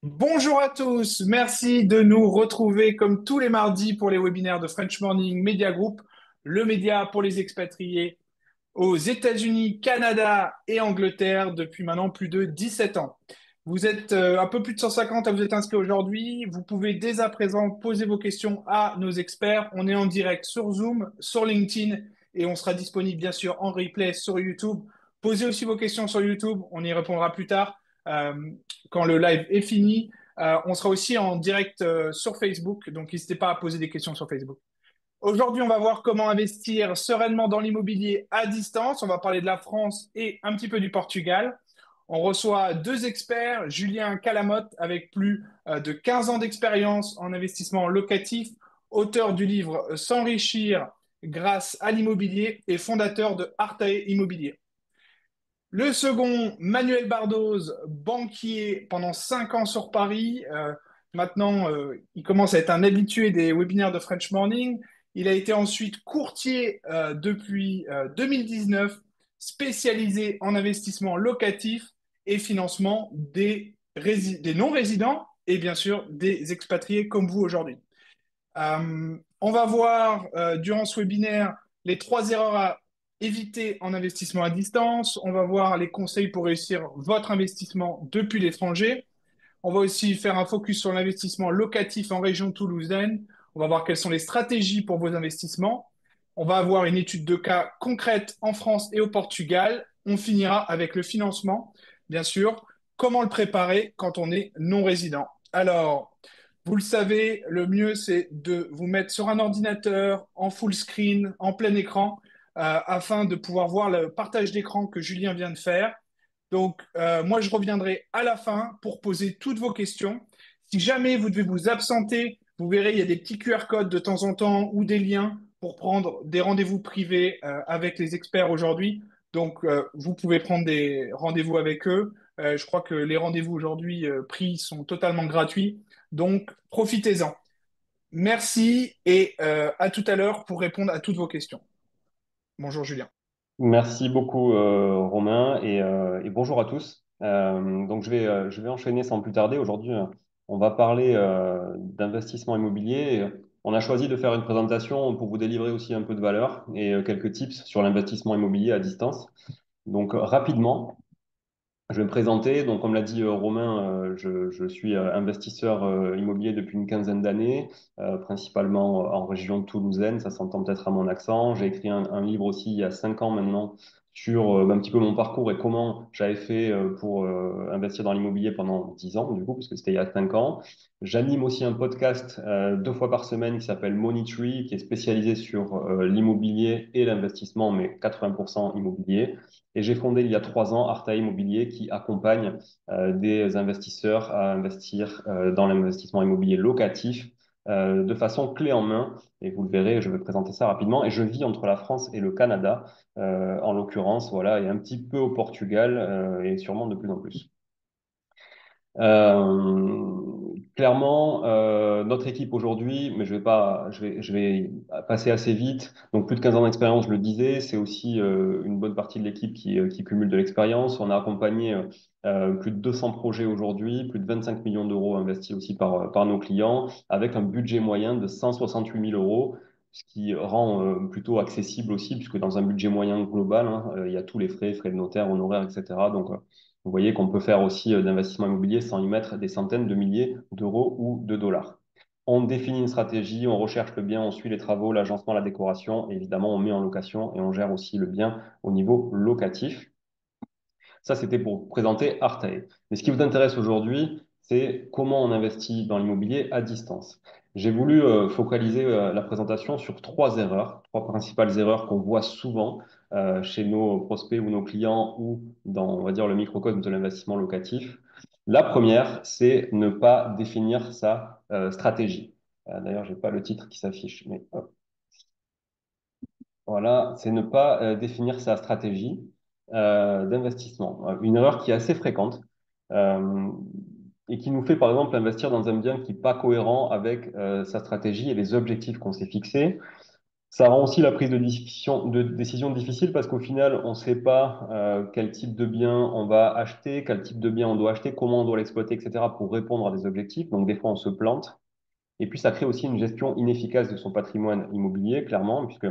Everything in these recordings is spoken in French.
Bonjour à tous, merci de nous retrouver comme tous les mardis pour les webinaires de French Morning Media Group, le média pour les expatriés aux États-Unis, Canada et Angleterre depuis maintenant plus de 17 ans. Vous êtes un peu plus de 150 à vous être inscrits aujourd'hui. Vous pouvez dès à présent poser vos questions à nos experts. On est en direct sur Zoom, sur LinkedIn et on sera disponible bien sûr en replay sur YouTube. Posez aussi vos questions sur YouTube, on y répondra plus tard euh, quand le live est fini. On sera aussi en direct sur Facebook, donc n'hésitez pas à poser des questions sur Facebook. Aujourd'hui, on va voir comment investir sereinement dans l'immobilier à distance. On va parler de la France et un petit peu du Portugal. On reçoit deux experts, Julien Calamotte, avec plus de 15 ans d'expérience en investissement locatif, auteur du livre S'enrichir grâce à l'immobilier et fondateur de Artae Immobilier. Le second, Manuel Bardoz, banquier pendant 5 ans sur Paris. Maintenant, il commence à être un habitué des webinaires de French Morning. Il a été ensuite courtier depuis 2019, spécialisé en investissement locatif et financement des non-résidents et bien sûr des expatriés comme vous aujourd'hui. On va voir durant ce webinaire les 3 erreurs à éviter en investissement à distance. On va voir les conseils pour réussir votre investissement depuis l'étranger. On va aussi faire un focus sur l'investissement locatif en région toulousaine. On va voir quelles sont les stratégies pour vos investissements. On va avoir une étude de cas concrète en France et au Portugal. On finira avec le financement, bien sûr. Comment le préparer quand on est non résident? Alors, vous le savez, le mieux, c'est de vous mettre sur un ordinateur en full screen, en plein écran, afin de pouvoir voir le partage d'écran que Julien vient de faire. Donc, moi, je reviendrai à la fin pour poser toutes vos questions. Si jamais vous devez vous absenter, vous verrez, il y a des petits QR codes de temps en temps ou des liens pour prendre des rendez-vous privés avec les experts aujourd'hui. Donc, vous pouvez prendre des rendez-vous avec eux. Je crois que les rendez-vous aujourd'hui pris sont totalement gratuits. Donc, profitez-en. Merci et à tout à l'heure pour répondre à toutes vos questions. Bonjour Julien. Merci beaucoup Romain et bonjour à tous. Donc je vais enchaîner sans plus tarder. Aujourd'hui, on va parler d'investissement immobilier. On a choisi de faire une présentation pour vous délivrer aussi un peu de valeur et quelques tips sur l'investissement immobilier à distance. Donc rapidement, je vais me présenter. Donc, comme l'a dit Romain, je suis investisseur immobilier depuis une quinzaine d'années, principalement en région toulousaine. Ça s'entend peut-être à mon accent. J'ai écrit un livre aussi il y a 5 ans maintenant sur un petit peu mon parcours et comment j'avais fait pour investir dans l'immobilier pendant 10 ans, du coup, parce que c'était il y a 5 ans. J'anime aussi un podcast 2 fois par semaine qui s'appelle Money Tree, qui est spécialisé sur l'immobilier et l'investissement, mais 80% immobilier. Et j'ai fondé il y a 3 ans Arta Immobilier qui accompagne des investisseurs à investir dans l'investissement immobilier locatif de façon clé en main. Et vous le verrez, je vais présenter ça rapidement. Et je vis entre la France et le Canada, en l'occurrence, voilà, et un petit peu au Portugal et sûrement de plus en plus. Clairement, notre équipe aujourd'hui, mais je vais passer assez vite. Donc, plus de 15 ans d'expérience, je le disais, c'est aussi une bonne partie de l'équipe qui cumule de l'expérience. On a accompagné plus de 200 projets aujourd'hui, plus de 25 millions d'euros investis aussi par nos clients, avec un budget moyen de 168 000 euros, ce qui rend plutôt accessible aussi, puisque dans un budget moyen global, hein, il y a tous les frais de notaire, honoraires, etc. Donc, vous voyez qu'on peut faire aussi d'investissement immobilier sans y mettre des centaines de milliers d'euros ou de dollars. On définit une stratégie, on recherche le bien, on suit les travaux, l'agencement, la décoration, et évidemment, on met en location et on gère aussi le bien au niveau locatif. Ça, c'était pour présenter Artae. Mais ce qui vous intéresse aujourd'hui, c'est comment on investit dans l'immobilier à distance. J'ai voulu focaliser la présentation sur 3 erreurs, 3 principales erreurs qu'on voit souvent chez nos prospects ou nos clients ou dans, on va dire, le microcosme de l'investissement locatif. La première, c'est ne pas définir sa stratégie. D'ailleurs, j'ai pas le titre qui s'affiche, mais hop. Voilà, c'est ne pas définir sa stratégie d'investissement. Une erreur qui est assez fréquente euh, et qui nous fait, par exemple, investir dans un bien qui n'est pas cohérent avec sa stratégie et les objectifs qu'on s'est fixés. Ça rend aussi la prise de décision difficile parce qu'au final, on ne sait pas quel type de bien on va acheter, quel type de bien on doit acheter, comment on doit l'exploiter, etc. pour répondre à des objectifs. Donc des fois, on se plante. Et puis, ça crée aussi une gestion inefficace de son patrimoine immobilier, clairement, puisque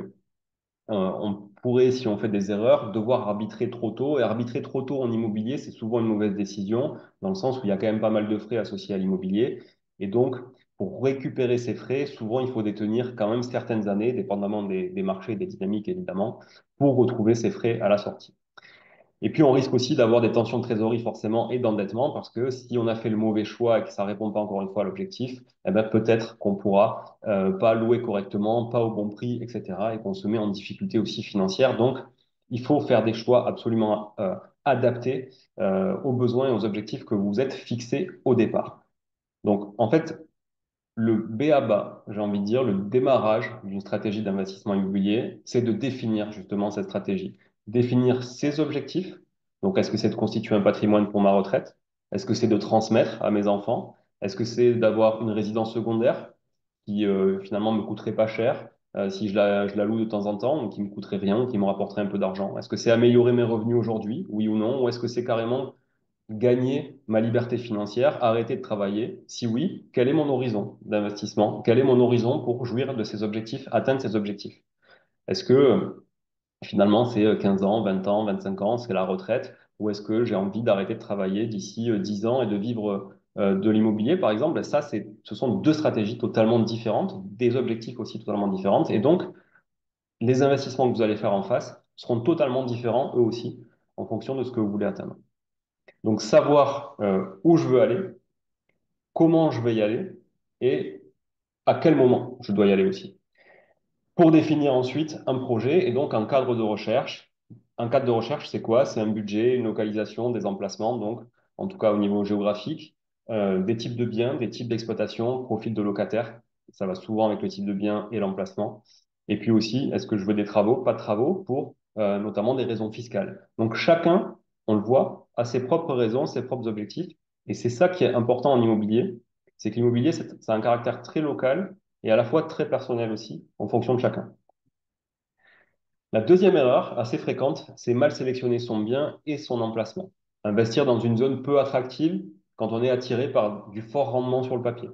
on pourrait, si on fait des erreurs, devoir arbitrer trop tôt. Et arbitrer trop tôt en immobilier, c'est souvent une mauvaise décision, dans le sens où il y a quand même pas mal de frais associés à l'immobilier. Et donc, pour récupérer ces frais, souvent, il faut détenir quand même certaines années, dépendamment des marchés, des dynamiques, évidemment, pour retrouver ces frais à la sortie. Et puis, on risque aussi d'avoir des tensions de trésorerie forcément et d'endettement parce que si on a fait le mauvais choix et que ça répond pas encore une fois à l'objectif, eh ben, peut-être qu'on pourra pas louer correctement, pas au bon prix, etc. et qu'on se met en difficulté aussi financière. Donc, il faut faire des choix absolument adaptés aux besoins et aux objectifs que vous vous êtes fixés au départ. Donc, en fait, le B.A.-ba, j'ai envie de dire, le démarrage d'une stratégie d'investissement immobilier, c'est de définir justement cette stratégie. Définir ses objectifs. Donc, est-ce que c'est de constituer un patrimoine pour ma retraite? Est-ce que c'est de transmettre à mes enfants? Est-ce que c'est d'avoir une résidence secondaire qui finalement me coûterait pas cher si je la loue de temps en temps, ou qui me coûterait rien, ou qui me rapporterait un peu d'argent? Est-ce que c'est améliorer mes revenus aujourd'hui, oui ou non? Ou est-ce que c'est carrément gagner ma liberté financière, arrêter de travailler? Si oui, quel est mon horizon d'investissement? Quel est mon horizon pour jouir de ces objectifs, atteindre ces objectifs? Est-ce que finalement c'est 15 ans, 20 ans, 25 ans, c'est la retraite? Ou est-ce que j'ai envie d'arrêter de travailler d'ici 10 ans et de vivre de l'immobilier, par exemple? Ben ça, ce sont deux stratégies totalement différentes, des objectifs aussi totalement différents. Et donc, les investissements que vous allez faire en face seront totalement différents, eux aussi, en fonction de ce que vous voulez atteindre. Donc, savoir où je veux aller, comment je vais y aller et à quel moment je dois y aller aussi. Pour définir ensuite un projet et donc un cadre de recherche. Un cadre de recherche, c'est quoi? C'est un budget, une localisation, des emplacements, donc en tout cas au niveau géographique, des types de biens, des types d'exploitation, profil de locataire. Ça va souvent avec le type de bien et l'emplacement. Et puis aussi, est-ce que je veux des travaux, pas de travaux, pour notamment des raisons fiscales. Donc chacun, on le voit, a ses propres raisons, ses propres objectifs. Et c'est ça qui est important en immobilier, c'est que l'immobilier, c'est un caractère très local et à la fois très personnel aussi, en fonction de chacun. La deuxième erreur, assez fréquente, c'est mal sélectionner son bien et son emplacement. Investir dans une zone peu attractive quand on est attiré par du fort rendement sur le papier.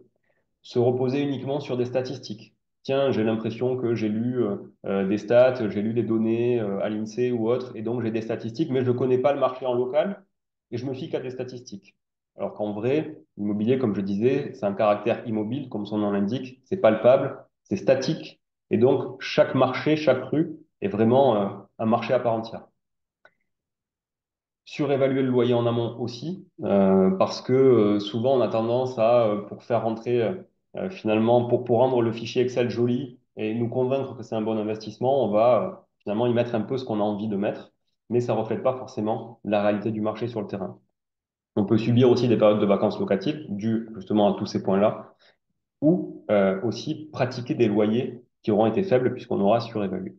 Se reposer uniquement sur des statistiques. Tiens, j'ai l'impression que j'ai lu des stats, j'ai lu des données à l'INSEE ou autre, et donc j'ai des statistiques, mais je ne connais pas le marché en local et je me fie qu'à des statistiques. Alors qu'en vrai, l'immobilier, comme je disais, c'est un caractère immobile, comme son nom l'indique, c'est palpable, c'est statique, et donc chaque marché, chaque rue est vraiment un marché à part entière. Surévaluer le loyer en amont aussi, parce que souvent on a tendance à, pour faire rentrer finalement, pour rendre le fichier Excel joli et nous convaincre que c'est un bon investissement, on va finalement y mettre un peu ce qu'on a envie de mettre, mais ça reflète pas forcément la réalité du marché sur le terrain. On peut subir aussi des périodes de vacances locatives dues justement à tous ces points-là, ou aussi pratiquer des loyers qui auront été faibles puisqu'on aura surévalué.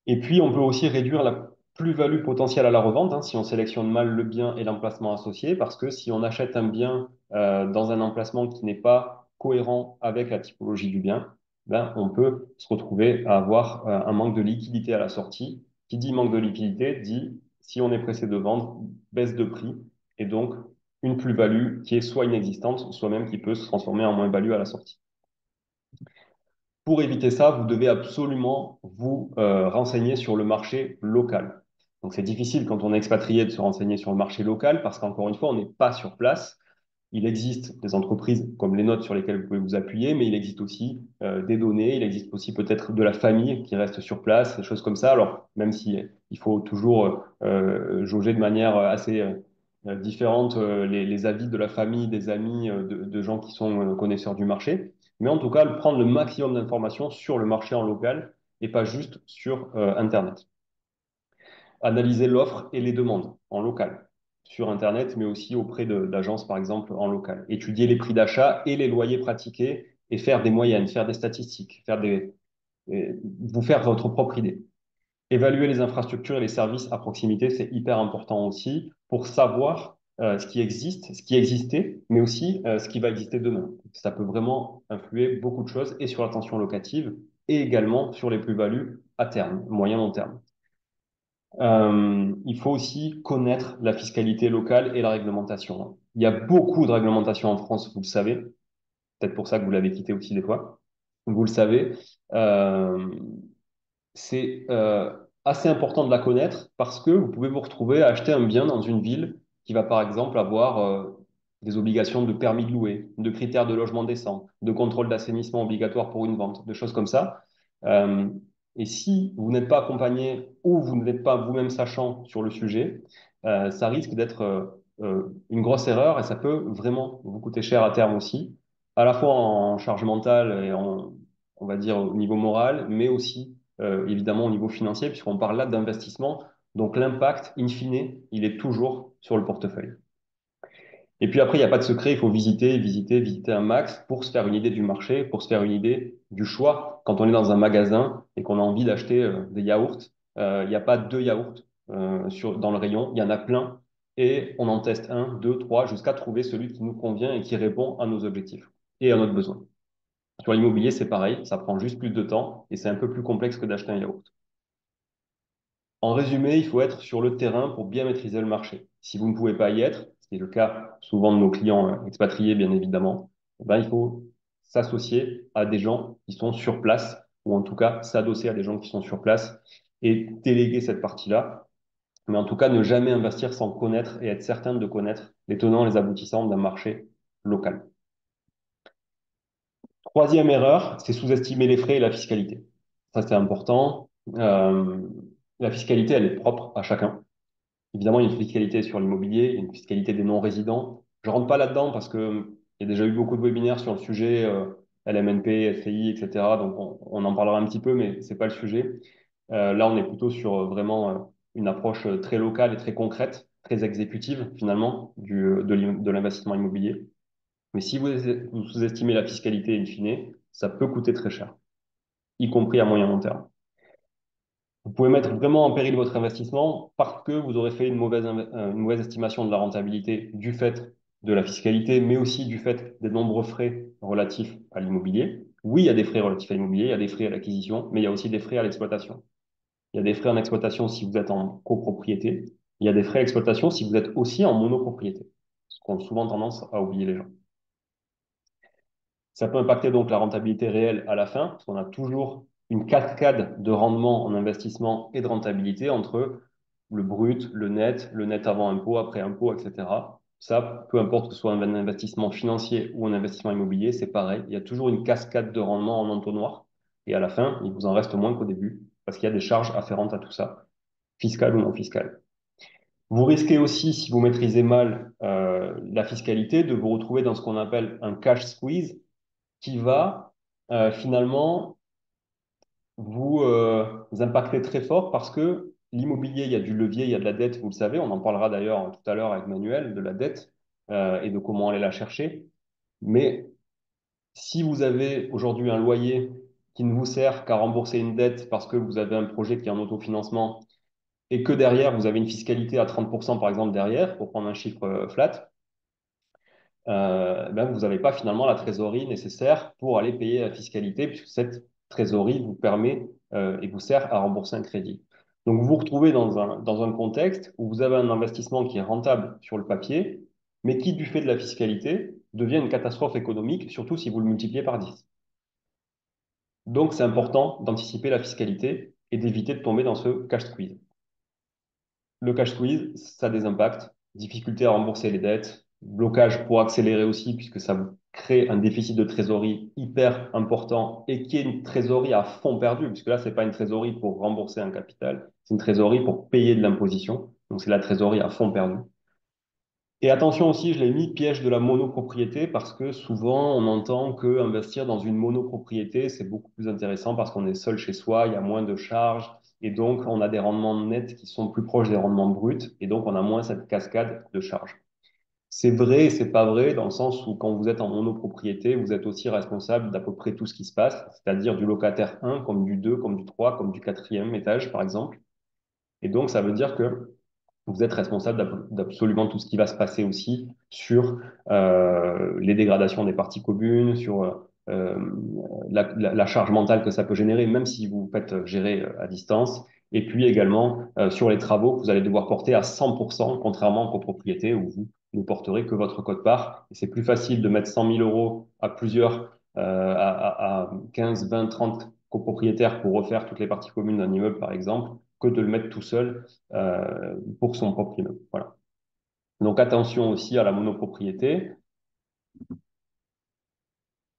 Et puis, on peut aussi réduire la plus-value potentielle à la revente si on sélectionne mal le bien et l'emplacement associé, parce que si on achète un bien dans un emplacement qui n'est pas cohérent avec la typologie du bien, ben, on peut se retrouver à avoir un manque de liquidité à la sortie. Qui dit manque de liquidité dit, si on est pressé de vendre, baisse de prix, et donc une plus-value qui est soit inexistante, soit même qui peut se transformer en moins-value à la sortie. Pour éviter ça, vous devez absolument vous renseigner sur le marché local. Donc c'est difficile quand on est expatrié de se renseigner sur le marché local parce qu'encore une fois, on n'est pas sur place. Il existe des entreprises comme les nôtres sur lesquelles vous pouvez vous appuyer, mais il existe aussi des données, il existe aussi peut-être de la famille qui reste sur place, des choses comme ça. Alors même si il faut toujours jauger de manière assez différente les avis de la famille, des amis, de gens qui sont connaisseurs du marché. Mais en tout cas, prendre le maximum d'informations sur le marché en local et pas juste sur Internet. Analyser l'offre et les demandes en local, sur Internet, mais aussi auprès d'agences, par exemple, en local. Étudier les prix d'achat et les loyers pratiqués et faire des moyennes, faire des statistiques, vous faire votre propre idée. Évaluer les infrastructures et les services à proximité, c'est hyper important aussi pour savoir ce qui existe, ce qui existait, mais aussi ce qui va exister demain. Ça peut vraiment influer beaucoup de choses et sur la tension locative et également sur les plus-values à terme, moyen long terme. Il faut aussi connaître la fiscalité locale et la réglementation. Il y a beaucoup de réglementations en France, vous le savez, peut-être pour ça que vous l'avez quitté aussi des fois. Vous le savez, euh, c'est assez important de la connaître parce que vous pouvez vous retrouver à acheter un bien dans une ville qui va par exemple avoir des obligations de permis de louer, de critères de logement décent, de contrôle d'assainissement obligatoire pour une vente, de choses comme ça. Euh, et si vous n'êtes pas accompagné ou vous n'êtes pas vous-même sachant sur le sujet, ça risque d'être une grosse erreur et ça peut vraiment vous coûter cher à terme aussi, à la fois en charge mentale et en, on va dire, au niveau moral, mais aussi évidemment au niveau financier, puisqu'on parle là d'investissement. Donc l'impact, in fine, il est toujours sur le portefeuille. Et puis après, il n'y a pas de secret, il faut visiter, visiter, visiter un max pour se faire une idée du marché, pour se faire une idée du choix. Quand on est dans un magasin et qu'on a envie d'acheter des yaourts, il n'y a pas deux yaourts dans le rayon, il y en a plein et on en teste un, deux, trois, jusqu'à trouver celui qui nous convient et qui répond à nos objectifs et à notre besoin. Sur l'immobilier, c'est pareil, ça prend juste plus de temps et c'est un peu plus complexe que d'acheter un yaourt. En résumé, il faut être sur le terrain pour bien maîtriser le marché. Si vous ne pouvez pas y être, ce qui est le cas souvent de nos clients expatriés, bien évidemment, eh ben, il faut s'associer à des gens qui sont sur place, ou en tout cas s'adosser à des gens qui sont sur place et déléguer cette partie-là. Mais en tout cas, ne jamais investir sans connaître et être certain de connaître les tenants et les aboutissants d'un marché local. Troisième erreur, c'est sous-estimer les frais et la fiscalité. Ça, c'est important. La fiscalité, elle est propre à chacun. Évidemment, il y a une fiscalité sur l'immobilier, il y a une fiscalité des non-résidents. Je rentre pas là-dedans parce que il y a déjà eu beaucoup de webinaires sur le sujet, LMNP, FCI, etc. Donc, on en parlera un petit peu, mais c'est pas le sujet. Là, on est plutôt sur vraiment une approche très locale et très concrète, très exécutive, finalement, de l'investissement immobilier. Mais si vous sous-estimez la fiscalité in fine, ça peut coûter très cher, y compris à moyen long terme. Vous pouvez mettre vraiment en péril votre investissement parce que vous aurez fait une mauvaise estimation de la rentabilité du fait de la fiscalité, mais aussi du fait des nombreux frais relatifs à l'immobilier. Oui, il y a des frais relatifs à l'immobilier, il y a des frais à l'acquisition, mais il y a aussi des frais à l'exploitation. Il y a des frais en exploitation si vous êtes en copropriété. Il y a des frais à exploitation si vous êtes aussi en monopropriété, ce qu'ont souvent tendance à oublier les gens. Ça peut impacter donc la rentabilité réelle à la fin, parce qu'on a toujours une cascade de rendement en investissement et de rentabilité entre le brut, le net avant impôt, après impôt, etc. Ça, peu importe que ce soit un investissement financier ou un investissement immobilier, c'est pareil. Il y a toujours une cascade de rendement en entonnoir. Et à la fin, il vous en reste moins qu'au début, parce qu'il y a des charges afférentes à tout ça, fiscales ou non fiscales. Vous risquez aussi, si vous maîtrisez mal la fiscalité, de vous retrouver dans ce qu'on appelle un cash squeeze, qui va finalement vous impacter très fort parce que l'immobilier, il y a du levier, il y a de la dette, vous le savez, on en parlera d'ailleurs tout à l'heure avec Manuel, de la dette et de comment aller la chercher. Mais si vous avez aujourd'hui un loyer qui ne vous sert qu'à rembourser une dette parce que vous avez un projet qui est en autofinancement et que derrière, vous avez une fiscalité à 30% par exemple derrière, pour prendre un chiffre flat, ben vous n'avez pas finalement la trésorerie nécessaire pour aller payer la fiscalité, puisque cette trésorerie vous permet et vous sert à rembourser un crédit. Donc vous vous retrouvez dans un contexte où vous avez un investissement qui est rentable sur le papier, mais qui, du fait de la fiscalité, devient une catastrophe économique, surtout si vous le multipliez par 10. Donc c'est important d'anticiper la fiscalité et d'éviter de tomber dans ce cash squeeze. Le cash squeeze, ça a des impacts, difficulté à rembourser les dettes, blocage pour accélérer aussi, puisque ça vous crée un déficit de trésorerie hyper important et qui est une trésorerie à fond perdu, puisque là, c'est pas une trésorerie pour rembourser un capital, c'est une trésorerie pour payer de l'imposition. Donc, c'est la trésorerie à fond perdu. Et attention aussi, je l'ai mis piège de la monopropriété parce que souvent on entend que investir dans une monopropriété, c'est beaucoup plus intéressant parce qu'on est seul chez soi, il y a moins de charges et donc on a des rendements nets qui sont plus proches des rendements bruts et donc on a moins cette cascade de charges. C'est vrai et c'est pas vrai dans le sens où quand vous êtes en monopropriété, vous êtes aussi responsable d'à peu près tout ce qui se passe, c'est-à-dire du locataire 1 comme du 2, comme du 3, comme du quatrième étage par exemple. Et donc ça veut dire que vous êtes responsable d'absolument tout ce qui va se passer aussi sur les dégradations des parties communes, sur euh, la charge mentale que ça peut générer, même si vous faites gérer à distance. Et puis également sur les travaux que vous allez devoir porter à 100%, contrairement aux copropriétés où vous ne porterez que votre quote-part. Et c'est plus facile de mettre 100 000 euros à plusieurs, à 15, 20, 30 copropriétaires pour refaire toutes les parties communes d'un immeuble, par exemple, que de le mettre tout seul pour son propre immeuble. Voilà. Donc attention aussi à la monopropriété.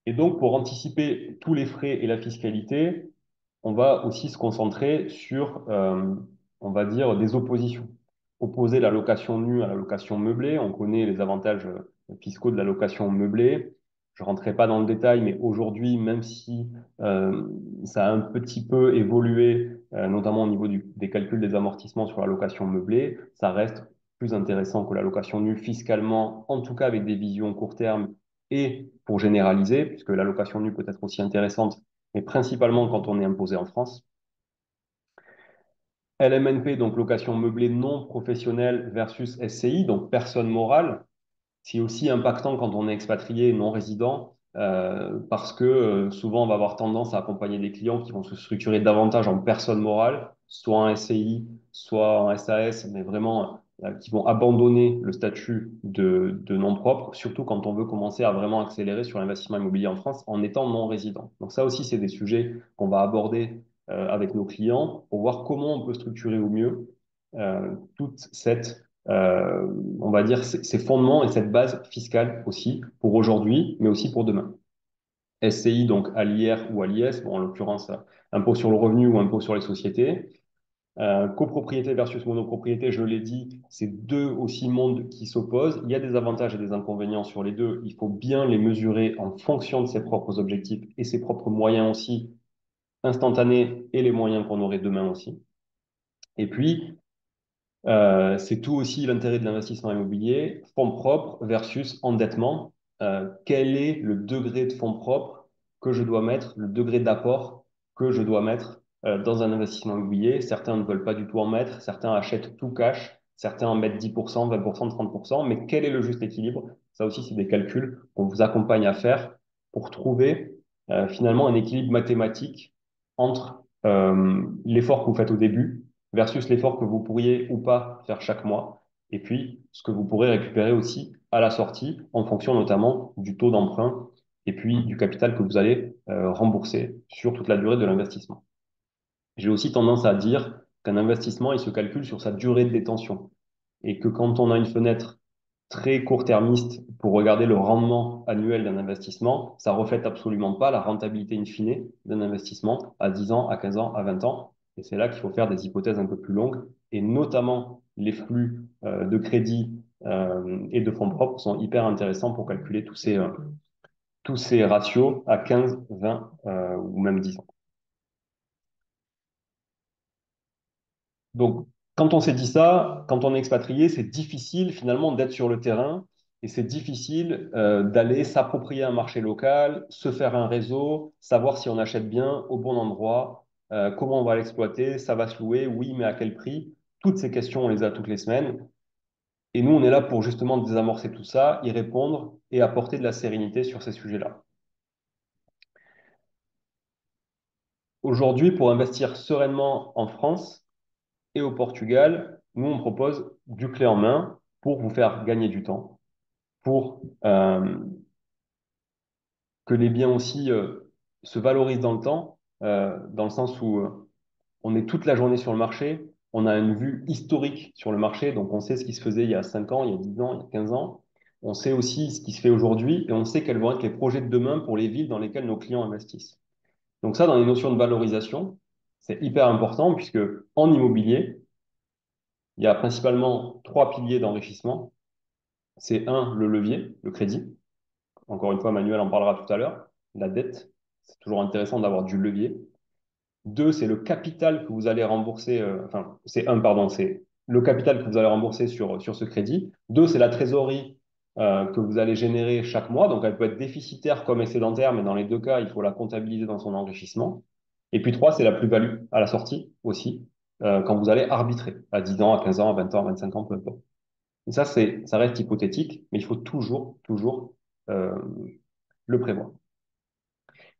Et donc, pour anticiper tous les frais et la fiscalité, on va aussi se concentrer sur, on va dire, des oppositions. Opposer la location nue à la location meublée. On connaît les avantages fiscaux de la location meublée. Je rentrerai pas dans le détail, mais aujourd'hui, même si ça a un petit peu évolué, notamment au niveau des calculs des amortissements sur la location meublée, ça reste plus intéressant que la location nue fiscalement, en tout cas avec des visions court terme et pour généraliser, puisque la location nue peut être aussi intéressante, mais principalement quand on est imposé en France. LMNP, donc location meublée non professionnelle versus SCI, donc personne morale. C'est aussi impactant quand on est expatrié non résident, parce que souvent on va avoir tendance à accompagner des clients qui vont se structurer davantage en personne morale, soit en SCI, soit en SAS, mais vraiment qui vont abandonner le statut de nom propre, surtout quand on veut commencer à vraiment accélérer sur l'investissement immobilier en France en étant non résident. Donc ça aussi, c'est des sujets qu'on va aborder avec nos clients pour voir comment on peut structurer au mieux toute cette on va dire, ces fondements et cette base fiscale aussi pour aujourd'hui, mais aussi pour demain. SCI, donc à l'IR ou à l'IS, bon, en l'occurrence, impôt sur le revenu ou impôt sur les sociétés. Copropriété versus monopropriété, je l'ai dit, c'est deux aussi mondes qui s'opposent. Il y a des avantages et des inconvénients sur les deux. Il faut bien les mesurer en fonction de ses propres objectifs et ses propres moyens aussi, instantanés et les moyens qu'on aurait demain aussi. Et puis, c'est tout aussi l'intérêt de l'investissement immobilier, fonds propres versus endettement. Quel est le degré de fonds propres que je dois mettre, le degré d'apport que je dois mettre dans un investissement immobilier? Certains ne veulent pas du tout en mettre, certains achètent tout cash, certains en mettent 10%, 20%, 30%, mais quel est le juste équilibre? Ça aussi, c'est des calculs qu'on vous accompagne à faire pour trouver finalement un équilibre mathématique entre l'effort que vous faites au début versus l'effort que vous pourriez ou pas faire chaque mois, et puis ce que vous pourrez récupérer aussi à la sortie, en fonction notamment du taux d'emprunt et puis du capital que vous allez rembourser sur toute la durée de l'investissement. J'ai aussi tendance à dire qu'un investissement, il se calcule sur sa durée de détention, et que quand on a une fenêtre très court-termiste pour regarder le rendement annuel d'un investissement, ça reflète absolument pas la rentabilité in fine d'un investissement à 10 ans, à 15 ans, à 20 ans. Et c'est là qu'il faut faire des hypothèses un peu plus longues, et notamment les flux de crédit et de fonds propres sont hyper intéressants pour calculer tous ces ratios à 15, 20 ou même 10 ans. Donc, quand on s'est dit ça, quand on est expatrié, c'est difficile finalement d'être sur le terrain et c'est difficile d'aller s'approprier un marché local, se faire un réseau, savoir si on achète bien au bon endroit, comment on va l'exploiter, ça va se louer, oui, mais à quel prix? Toutes ces questions, on les a toutes les semaines. Et nous, on est là pour justement désamorcer tout ça, y répondre et apporter de la sérénité sur ces sujets-là. Aujourd'hui, pour investir sereinement en France, et au Portugal, nous, on propose du clé en main pour vous faire gagner du temps, pour que les biens aussi se valorisent dans le temps, dans le sens où on est toute la journée sur le marché, on a une vue historique sur le marché, donc on sait ce qui se faisait il y a 5 ans, il y a 10 ans, il y a 15 ans. On sait aussi ce qui se fait aujourd'hui et on sait quels vont être les projets de demain pour les villes dans lesquelles nos clients investissent. Donc ça, dans les notions de valorisation, c'est hyper important puisque en immobilier, il y a principalement trois piliers d'enrichissement. C'est un, le levier, le crédit. Encore une fois, Manuel en parlera tout à l'heure. La dette, c'est toujours intéressant d'avoir du levier. Deux, c'est le capital que vous allez rembourser. Enfin, c'est un, pardon, c'est le capital que vous allez rembourser sur ce crédit. Deux, c'est la trésorerie que vous allez générer chaque mois. Donc, elle peut être déficitaire comme excédentaire, mais dans les deux cas, il faut la comptabiliser dans son enrichissement. Et puis trois, c'est la plus-value à la sortie aussi, quand vous allez arbitrer à 10 ans, à 15 ans, à 20 ans, à 25 ans, peu importe. Et ça reste hypothétique, mais il faut toujours, toujours euh, le prévoir.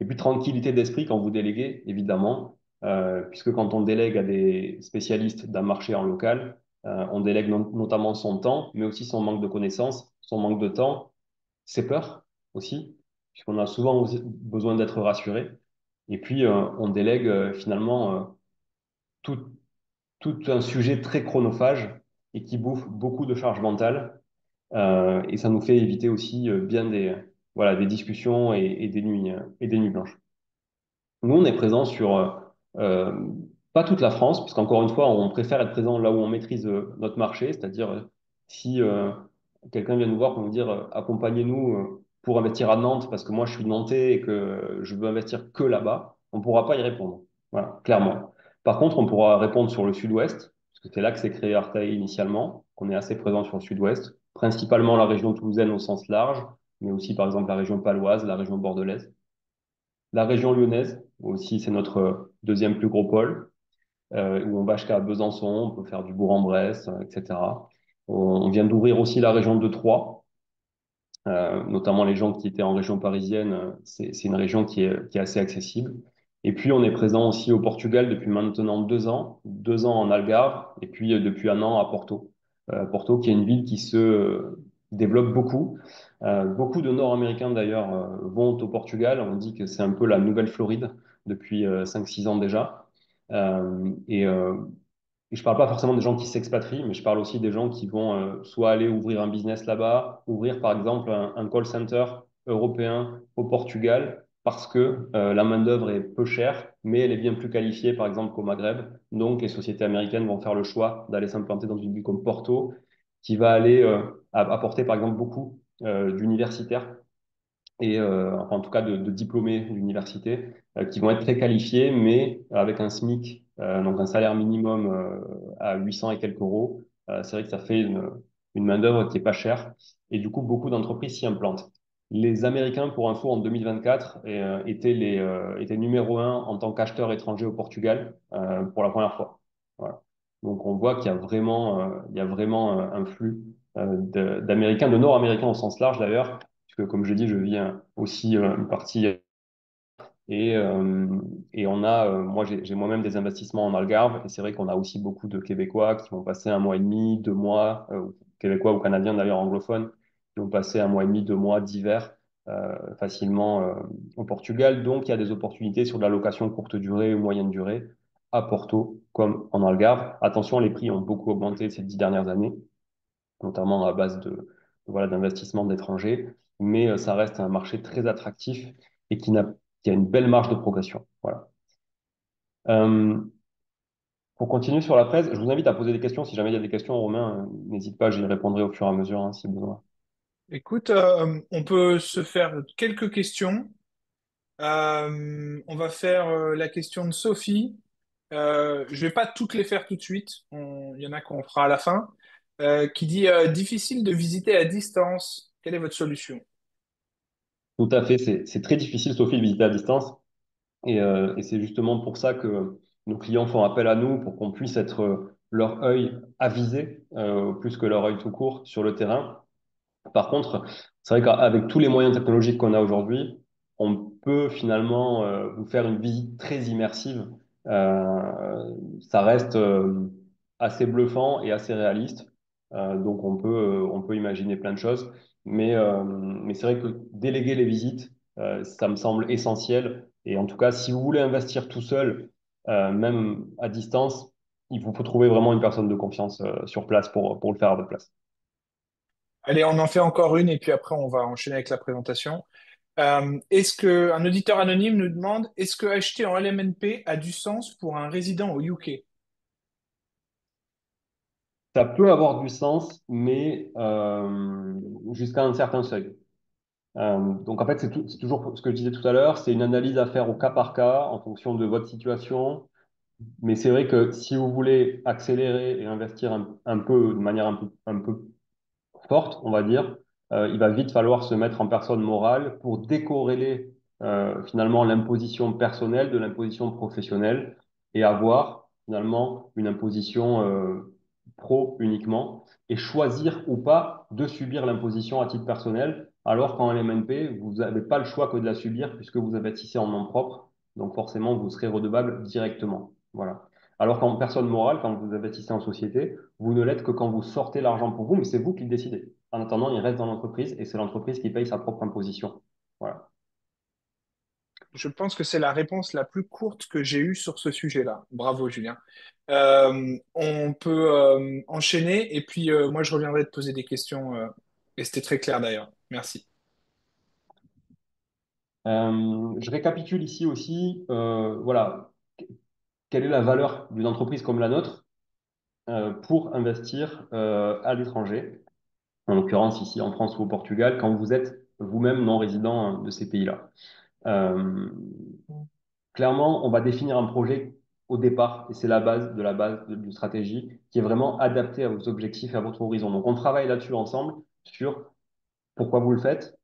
Et puis tranquillité d'esprit quand vous déléguez, évidemment, puisque quand on délègue à des spécialistes d'un marché en local, on délègue notamment son temps, mais aussi son manque de connaissances, son manque de temps, ses peurs aussi, puisqu'on a souvent aussi besoin d'être rassuré. Et puis, on délègue finalement tout, tout un sujet très chronophage et qui bouffe beaucoup de charge mentale. Et ça nous fait éviter aussi bien voilà, des discussions et des nuits blanches. Nous, on est présent sur euh, pas toute la France, puisqu'encore une fois, on préfère être présent là où on maîtrise notre marché, c'est-à-dire si quelqu'un vient nous voir pour nous dire accompagnez-nous pour investir à Nantes, parce que moi je suis Nantais et que je veux investir que là-bas, on ne pourra pas y répondre. Voilà, clairement. Par contre, on pourra répondre sur le sud-ouest, parce que c'est là que s'est créé Artae initialement, qu'on est assez présent sur le sud-ouest, principalement la région toulousaine au sens large, mais aussi par exemple la région paloise, la région bordelaise. La région lyonnaise, aussi, c'est notre deuxième plus gros pôle, où on va jusqu'à Besançon, on peut faire du Bourg-en-Bresse, etc. On vient d'ouvrir aussi la région de Troyes, notamment les gens qui étaient en région parisienne, c'est une région qui est assez accessible. Et puis, on est présent aussi au Portugal depuis maintenant 2 ans en Algarve, et puis depuis un an à Porto. Porto, qui est une ville qui se développe beaucoup. Beaucoup de Nord-Américains, d'ailleurs, vont au Portugal. On dit que c'est un peu la nouvelle Floride depuis 5-6 ans déjà. Et je parle pas forcément des gens qui s'expatrient, mais je parle aussi des gens qui vont soit aller ouvrir un business là-bas, ouvrir par exemple un call center européen au Portugal, parce que la main-d'œuvre est peu chère, mais elle est bien plus qualifiée par exemple qu'au Maghreb. Donc les sociétés américaines vont faire le choix d'aller s'implanter dans une ville comme Porto, qui va aller apporter par exemple beaucoup d'universitaires et enfin, en tout cas de diplômés d'université qui vont être très qualifiés, mais avec un SMIC, donc un salaire minimum à 800 et quelques euros. C'est vrai que ça fait une main-d'œuvre qui est pas chère, et du coup, beaucoup d'entreprises s'y implantent. Les Américains, pour info, en 2024, étaient numéro un en tant qu'acheteurs étrangers au Portugal pour la première fois. Voilà. Donc, on voit qu'il y a vraiment un flux d'Américains, de Nord-Américains au sens large d'ailleurs, puisque comme je dis, je vis aussi une partie et, et moi j'ai moi-même des investissements en Algarve et c'est vrai qu'on a aussi beaucoup de Québécois qui vont passer 1 mois et demi, 2 mois, Québécois ou Canadiens d'ailleurs anglophones, qui vont passer 1 mois et demi, 2 mois d'hiver facilement au Portugal. Donc il y a des opportunités sur de la location courte durée ou moyenne durée à Porto comme en Algarve. Attention, les prix ont beaucoup augmenté ces 10 dernières années, notamment à base voilà, d'investissements d'étrangers, mais ça reste un marché très attractif et qui a une belle marge de progression. Voilà. Euh, pour continuer sur la presse, je vous invite à poser des questions. Si jamais il y a des questions, Romain, n'hésite pas, j'y répondrai au fur et à mesure hein, si besoin. Écoute, on peut se faire quelques questions. On va faire la question de Sophie. Je vais pas toutes les faire tout de suite. Il y en a qu'on fera à la fin. Qui dit difficile de visiter à distance. Quelle est votre solution? Tout à fait, c'est très difficile, Sophie, de visiter à distance. Et c'est justement pour ça que nos clients font appel à nous pour qu'on puisse être leur œil avisé, plus que leur œil tout court sur le terrain. Par contre, c'est vrai qu'avec tous les moyens technologiques qu'on a aujourd'hui, on peut finalement vous faire une visite très immersive. Ça reste assez bluffant et assez réaliste. Donc on peut imaginer plein de choses. Mais c'est vrai que déléguer les visites, ça me semble essentiel. Et en tout cas, si vous voulez investir tout seul, même à distance, il vous faut trouver vraiment une personne de confiance sur place pour le faire à votre place. Allez, on en fait encore une et puis après on va enchaîner avec la présentation. Est-ce que un auditeur anonyme nous demande est-ce que acheter en LMNP a du sens pour un résident au UK? Ça peut avoir du sens, mais jusqu'à un certain seuil. Donc en fait, c'est toujours ce que je disais tout à l'heure, c'est une analyse à faire au cas par cas en fonction de votre situation. Mais c'est vrai que si vous voulez accélérer et investir un peu de manière un peu forte, on va dire, il va vite falloir se mettre en personne morale pour décorréler finalement l'imposition personnelle de l'imposition professionnelle et avoir finalement une imposition pro uniquement et choisir ou pas de subir l'imposition à titre personnel, alors qu'en LMNP, vous n'avez pas le choix que de la subir puisque vous investissez en nom propre. Donc forcément, vous serez redevable directement. Voilà. Alors qu'en personne morale, quand vous investissez en société, vous ne l'êtes que quand vous sortez l'argent pour vous, mais c'est vous qui le décidez. En attendant, il reste dans l'entreprise et c'est l'entreprise qui paye sa propre imposition. Voilà. Je pense que c'est la réponse la plus courte que j'ai eue sur ce sujet-là. Bravo, Julien. On peut enchaîner et puis moi, je reviendrai te poser des questions et c'était très clair d'ailleurs. Merci. Je récapitule ici aussi, voilà, quelle est la valeur d'une entreprise comme la nôtre pour investir à l'étranger, en l'occurrence ici en France ou au Portugal, quand vous êtes vous-même non résident de ces pays-là. Euh, Clairement, on va définir un projet au départ, et c'est la base de la base d'une stratégie qui est vraiment adaptée à vos objectifs et à votre horizon. Donc, on travaille là-dessus ensemble sur pourquoi vous le faites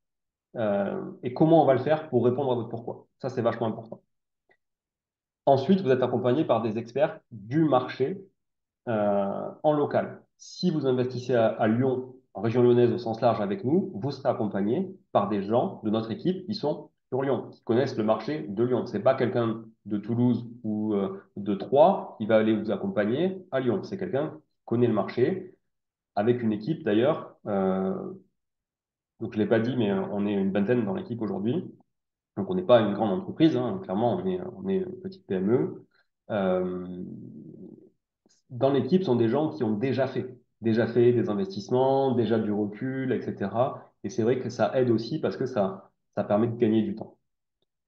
et comment on va le faire pour répondre à votre pourquoi. Ça, c'est vachement important. Ensuite, vous êtes accompagné par des experts du marché en local. Si vous investissez à Lyon, en région lyonnaise au sens large avec nous, vous serez accompagné par des gens de notre équipe qui sont sur Lyon, qui connaissent le marché de Lyon. C'est pas quelqu'un de Toulouse ou de Troyes qui va aller vous accompagner à Lyon. C'est quelqu'un qui connaît le marché, avec une équipe d'ailleurs. Donc je l'ai pas dit, mais on est une vingtaine dans l'équipe aujourd'hui. Donc on n'est pas une grande entreprise, hein. Clairement, on est une petite PME. Euh, Dans l'équipe sont des gens qui ont déjà fait des investissements, déjà du recul, etc. Et c'est vrai que ça aide aussi parce que ça permet de gagner du temps.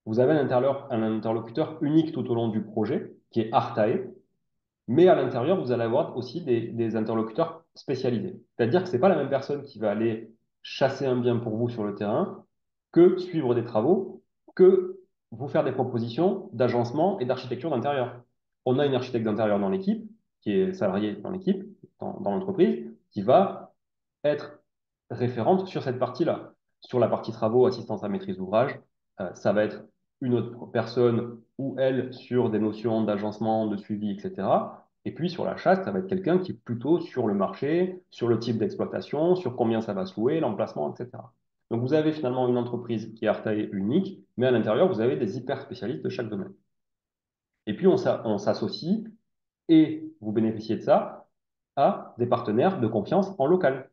Vous avez un interlocuteur unique tout au long du projet, qui est Artae, mais à l'intérieur, vous allez avoir aussi des interlocuteurs spécialisés. C'est-à-dire que c'est pas la même personne qui va aller chasser un bien pour vous sur le terrain, que suivre des travaux, que vous faire des propositions d'agencement et d'architecture d'intérieur. On a une architecte d'intérieur dans l'équipe, qui est salariée dans l'équipe, dans l'entreprise, qui va être référente sur cette partie-là. Sur la partie travaux, assistance à maîtrise d'ouvrage, ça va être une autre personne ou elle sur des notions d'agencement, de suivi, etc. Et puis sur la chasse, ça va être quelqu'un qui est plutôt sur le marché, sur le type d'exploitation, sur combien ça va se louer, l'emplacement, etc. Donc vous avez finalement une entreprise qui est à taille unique, mais à l'intérieur, vous avez des hyper spécialistes de chaque domaine. Et puis on s'associe et vous bénéficiez de ça à des partenaires de confiance en local.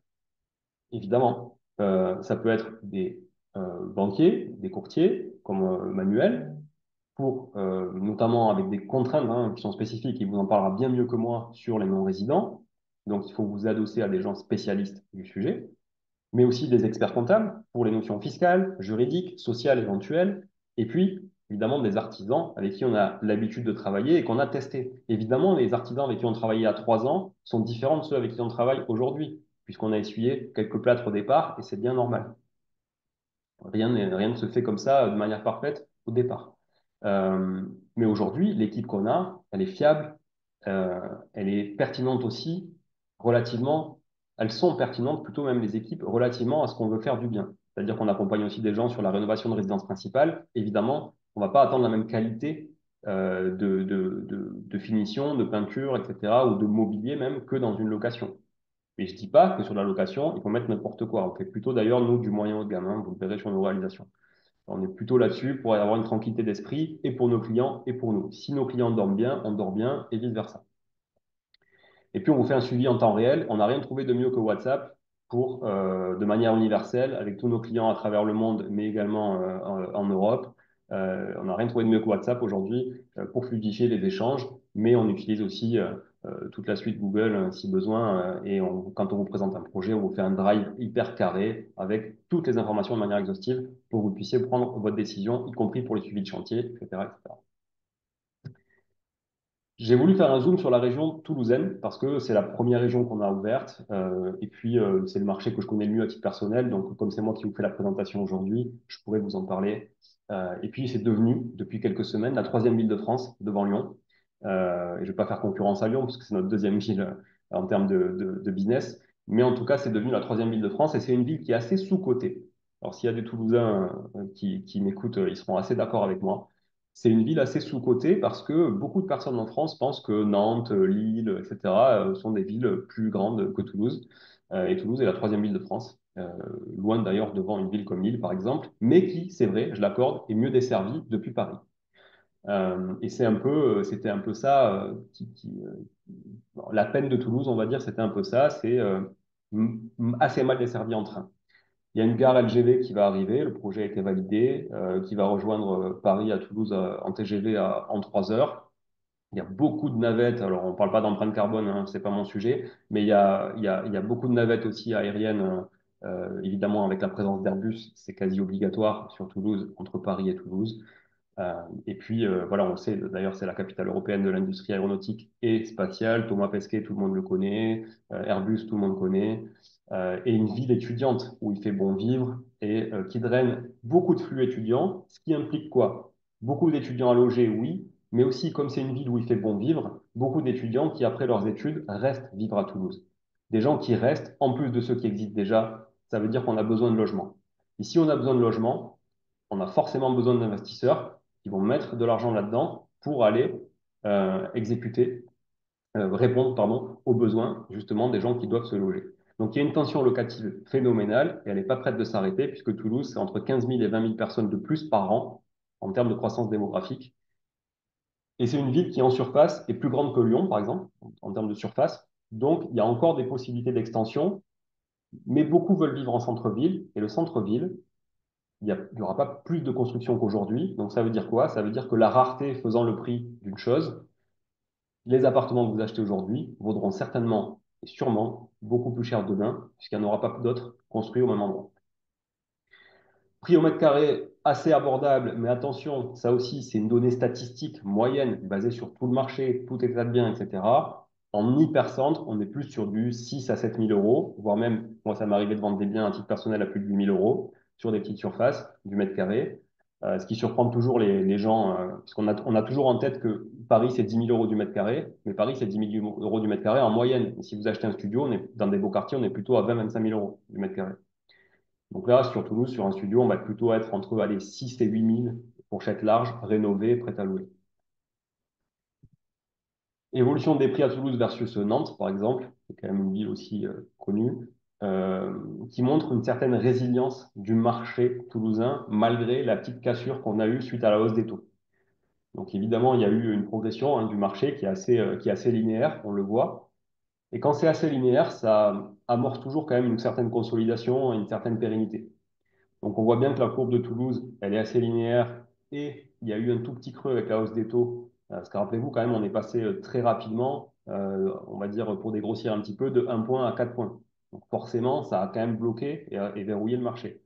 Évidemment, ça peut être des banquiers, des courtiers, comme Manuel, pour notamment avec des contraintes qui sont spécifiques, il vous en parlera bien mieux que moi sur les non-résidents. Donc, il faut vous adosser à des gens spécialistes du sujet, mais aussi des experts comptables pour les notions fiscales, juridiques, sociales éventuelles, et puis évidemment des artisans avec qui on a l'habitude de travailler et qu'on a testé. Évidemment, les artisans avec qui on travaillait il y a 3 ans sont différents de ceux avec qui on travaille aujourd'hui, puisqu'on a essuyé quelques plâtres au départ et c'est bien normal. Rien ne se fait comme ça de manière parfaite au départ. Euh, mais aujourd'hui, l'équipe qu'on a, elle est fiable, elle est pertinente aussi, relativement, elles sont pertinentes, plutôt même les équipes, relativement à ce qu'on veut faire du bien. C'est-à-dire qu'on accompagne aussi des gens sur la rénovation de résidence principale. Évidemment, on ne va pas attendre la même qualité de finition, de peinture, etc., ou de mobilier même que dans une location. Mais je dis pas que sur la location, il faut mettre n'importe quoi. On fait plutôt d'ailleurs, nous, du moyen haut de gamme, hein, vous le verrez sur nos réalisations. On est plutôt là-dessus pour avoir une tranquillité d'esprit et pour nos clients et pour nous. Si nos clients dorment bien, on dort bien et vice-versa. Et puis, on vous fait un suivi en temps réel. On n'a rien trouvé de mieux que WhatsApp pour, de manière universelle, avec tous nos clients à travers le monde, mais également en Europe. On n'a rien trouvé de mieux que WhatsApp aujourd'hui pour fluidifier les échanges, mais on utilise aussi toute la suite Google si besoin. Quand on vous présente un projet, on vous fait un drive hyper carré avec toutes les informations de manière exhaustive pour que vous puissiez prendre votre décision, y compris pour les suivis de chantier, etc., etc. J'ai voulu faire un zoom sur la région toulousaine parce que c'est la première région qu'on a ouverte et puis c'est le marché que je connais le mieux à titre personnel. Donc, comme c'est moi qui vous fais la présentation aujourd'hui, je pourrais vous en parler. Et puis, c'est devenu, depuis quelques semaines, la troisième ville de France devant Lyon. Et je ne vais pas faire concurrence à Lyon parce que c'est notre deuxième ville en termes de business. Mais en tout cas, c'est devenu la troisième ville de France et c'est une ville qui est assez sous-cotée. Alors, s'il y a des Toulousains qui m'écoutent, ils seront assez d'accord avec moi. C'est une ville assez sous-cotée parce que beaucoup de personnes en France pensent que Nantes, Lille, etc. sont des villes plus grandes que Toulouse. Et Toulouse est la troisième ville de France, loin d'ailleurs devant une ville comme Lille, par exemple, mais qui, c'est vrai, je l'accorde, est mieux desservie depuis Paris. Et c'était un peu ça, bon, la peine de Toulouse, on va dire, c'était un peu ça, c'est assez mal desservi en train. Il y a une gare LGV qui va arriver, le projet a été validé, qui va rejoindre Paris à Toulouse en TGV en 3 heures. Il y a beaucoup de navettes, alors on ne parle pas d'empreinte carbone, hein, c'est pas mon sujet, mais il y a beaucoup de navettes aussi aériennes, évidemment avec la présence d'Airbus, c'est quasi obligatoire sur Toulouse, entre Paris et Toulouse. Et puis, voilà, on sait, d'ailleurs, c'est la capitale européenne de l'industrie aéronautique et spatiale. Thomas Pesquet, tout le monde le connaît. Airbus, tout le monde connaît. Et une ville étudiante où il fait bon vivre et qui draine beaucoup de flux étudiants, ce qui implique quoi? Beaucoup d'étudiants à loger, oui, mais aussi, comme c'est une ville où il fait bon vivre, beaucoup d'étudiants qui, après leurs études, restent vivre à Toulouse. Des gens qui restent, en plus de ceux qui existent déjà, ça veut dire qu'on a besoin de logement. Et si on a besoin de logement, on a forcément besoin d'investisseurs qui vont mettre de l'argent là-dedans pour aller répondre, pardon, aux besoins justement des gens qui doivent se loger. Donc il y a une tension locative phénoménale et elle n'est pas prête de s'arrêter puisque Toulouse, c'est entre 15 000 et 20 000 personnes de plus par an en termes de croissance démographique. Et c'est une ville qui en surface est plus grande que Lyon, par exemple, en termes de surface. Donc il y a encore des possibilités d'extension, mais beaucoup veulent vivre en centre-ville et le centre-ville, il y aura pas plus de construction qu'aujourd'hui. Donc ça veut dire quoi? Ça veut dire que la rareté faisant le prix d'une chose, les appartements que vous achetez aujourd'hui vaudront certainement et sûrement beaucoup plus cher demain, puisqu'il n'y en aura pas d'autres construits au même endroit. Prix au mètre carré assez abordable, mais attention, ça aussi, c'est une donnée statistique moyenne basée sur tout le marché, tout état de bien, etc. En hypercentre, on est plus sur du 6 à 7 000 euros, voire même, moi, ça m'est arrivé de vendre des biens à titre personnel à plus de 8 000 euros sur des petites surfaces du mètre carré. Ce qui surprend toujours les gens, puisqu'on a toujours en tête que Paris, c'est 10 000 euros du mètre carré, mais Paris, c'est 10 000 euros du mètre carré en moyenne. Et si vous achetez un studio, on est, dans des beaux quartiers, on est plutôt à 20-25 000 euros du mètre carré. Donc là, sur Toulouse, sur un studio, on va plutôt être entre allez, 6 et 8 000 fourchettes larges, rénovées, prêtes à louer. Évolution des prix à Toulouse versus Nantes, par exemple, qui est quand même une ville aussi connue, euh, qui montre une certaine résilience du marché toulousain, malgré la petite cassure qu'on a eue suite à la hausse des taux. Donc évidemment, il y a eu une progression du marché qui est assez linéaire, on le voit. Et quand c'est assez linéaire, ça amorce toujours quand même une certaine consolidation et une certaine pérennité. Donc, on voit bien que la courbe de Toulouse, elle est assez linéaire et il y a eu un tout petit creux avec la hausse des taux. Parce que rappelez-vous, quand même, on est passé très rapidement, on va dire pour dégrossir un petit peu, de 1 point à 4 points. Donc, forcément, ça a quand même bloqué et verrouillé le marché.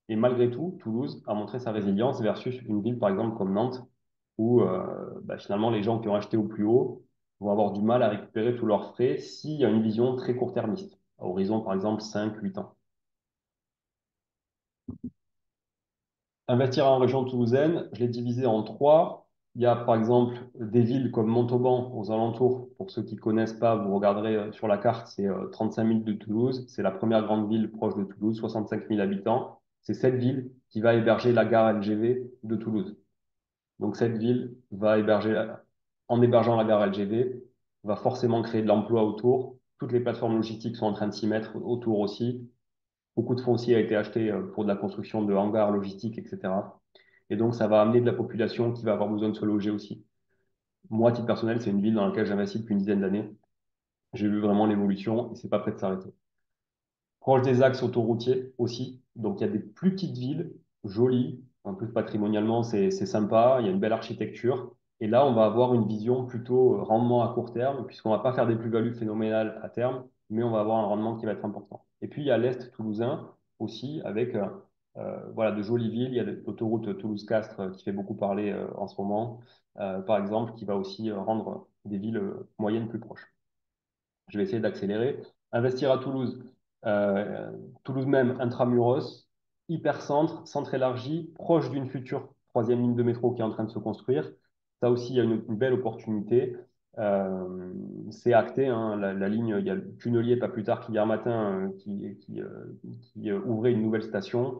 Et malgré tout, Toulouse a montré sa résilience versus une ville, par exemple, comme Nantes, où finalement, les gens qui ont acheté au plus haut vont avoir du mal à récupérer tous leurs frais s'il y a une vision très court-termiste, à horizon, par exemple, 5-8 ans. Investir en région toulousaine, je l'ai divisé en trois. Il y a par exemple des villes comme Montauban aux alentours. Pour ceux qui ne connaissent pas, vous regarderez sur la carte, c'est 35 000 de Toulouse. C'est la première grande ville proche de Toulouse, 65 000 habitants. C'est cette ville qui va héberger la gare LGV de Toulouse. Donc cette ville va héberger, en hébergeant la gare LGV, va forcément créer de l'emploi autour. Toutes les plateformes logistiques sont en train de s'y mettre autour aussi. Beaucoup de foncier a été acheté pour de la construction de hangars logistiques, etc. Et donc, ça va amener de la population qui va avoir besoin de se loger aussi. Moi, à titre personnel, c'est une ville dans laquelle j'investis depuis une dizaine d'années. J'ai vu vraiment l'évolution et c'est pas prêt de s'arrêter. Proche des axes autoroutiers aussi. Donc, il y a des plus petites villes, jolies. En plus, patrimonialement, c'est sympa. Il y a une belle architecture. Et là, on va avoir une vision plutôt rendement à court terme, puisqu'on va pas faire des plus-values phénoménales à terme, mais on va avoir un rendement qui va être important. Et puis, il y a l'Est toulousain aussi, avec voilà, de jolies villes. Il y a l'autoroute Toulouse-Castres qui fait beaucoup parler en ce moment, par exemple, qui va aussi rendre des villes moyennes plus proches. Je vais essayer d'accélérer. Investir à Toulouse. Euh, Toulouse même, intramuros, hypercentre, centre élargi, proche d'une future troisième ligne de métro qui est en train de se construire. Ça aussi, il y a une belle opportunité. C'est acté, hein, la ligne, il y a le tunnelier pas plus tard qu'hier matin qui ouvrait une nouvelle station.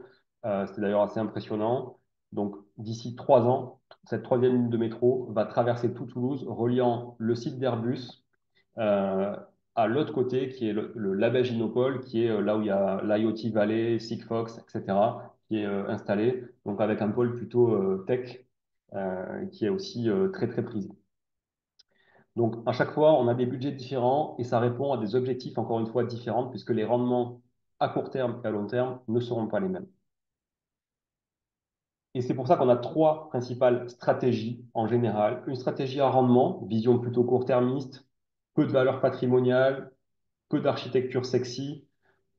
C'était d'ailleurs assez impressionnant. Donc, d'ici 3 ans, cette troisième ligne de métro va traverser tout Toulouse, reliant le site d'Airbus euh, à l'autre côté, qui est le Label Ginopole, qui est là où il y a l'IoT Valley, Sigfox, etc., qui est installé, donc avec un pôle plutôt tech, qui est aussi très, très prisé. Donc, à chaque fois, on a des budgets différents et ça répond à des objectifs, encore une fois, différents, puisque les rendements à court terme et à long terme ne seront pas les mêmes. Et c'est pour ça qu'on a trois principales stratégies en général. Une stratégie à rendement, vision plutôt court-termiste, peu de valeur patrimoniale, peu d'architecture sexy,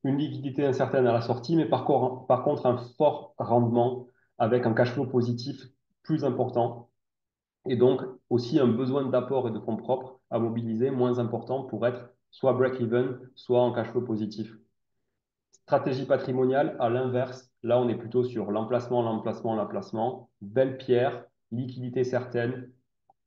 une liquidité incertaine à la sortie, mais par contre un fort rendement avec un cash flow positif plus important et donc aussi un besoin d'apport et de fonds propres à mobiliser moins important pour être soit break-even, soit en cash flow positif. Stratégie patrimoniale, à l'inverse, là on est plutôt sur l'emplacement, l'emplacement, l'emplacement, belle pierre, liquidité certaine,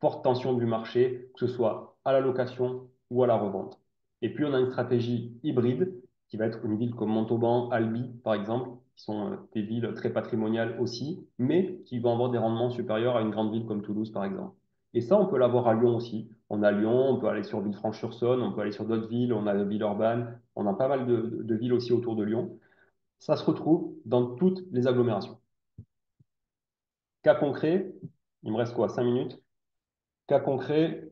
forte tension du marché, que ce soit à la location ou à la revente. Et puis on a une stratégie hybride qui va être une ville comme Montauban, Albi par exemple, qui sont des villes très patrimoniales aussi, mais qui vont avoir des rendements supérieurs à une grande ville comme Toulouse par exemple. Et ça, on peut l'avoir à Lyon aussi. On a Lyon, on peut aller sur Villefranche-sur-Saône, on peut aller sur d'autres villes, on a Villeurbanne, on a pas mal de villes aussi autour de Lyon. Ça se retrouve dans toutes les agglomérations. Cas concret, il me reste quoi, 5 minutes? Cas concret,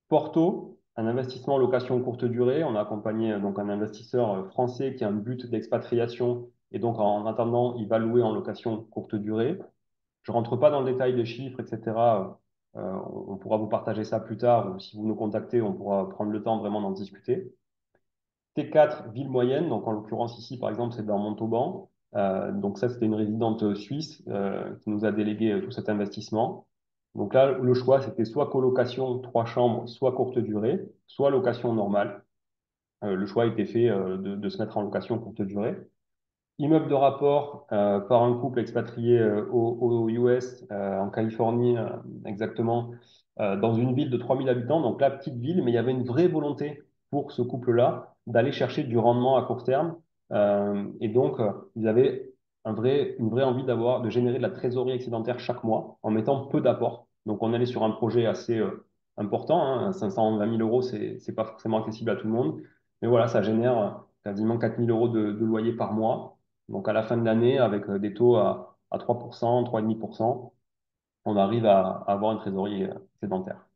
Porto, un investissement en location courte durée. On a accompagné donc un investisseur français qui a un but d'expatriation et donc en attendant, il va louer en location courte durée. Je ne rentre pas dans le détail des chiffres, etc. On pourra vous partager ça plus tard ou si vous nous contactez, on pourra prendre le temps vraiment d'en discuter. T4, ville moyenne, donc en l'occurrence ici, par exemple, c'est dans Montauban. Donc ça, c'était une résidente suisse qui nous a délégué tout cet investissement. Donc là, le choix, c'était soit colocation, 3 chambres, soit courte durée, soit location normale. Le choix a été fait de se mettre en location courte durée. Immeuble de rapport par un couple expatrié aux US, en Californie exactement, dans une ville de 3000 habitants, donc la petite ville, mais il y avait une vraie volonté pour ce couple-là d'aller chercher du rendement à court terme. Et donc, ils avaient une vraie envie de générer de la trésorerie excédentaire chaque mois en mettant peu d'apport. Donc, on allait sur un projet assez important, hein, 520 000 euros, c'est pas forcément accessible à tout le monde. Mais voilà, ça génère quasiment 4 000 euros de loyer par mois. Donc, à la fin de l'année, avec des taux à 3%, 3,5%, on arrive à avoir une trésorerie sédentaire.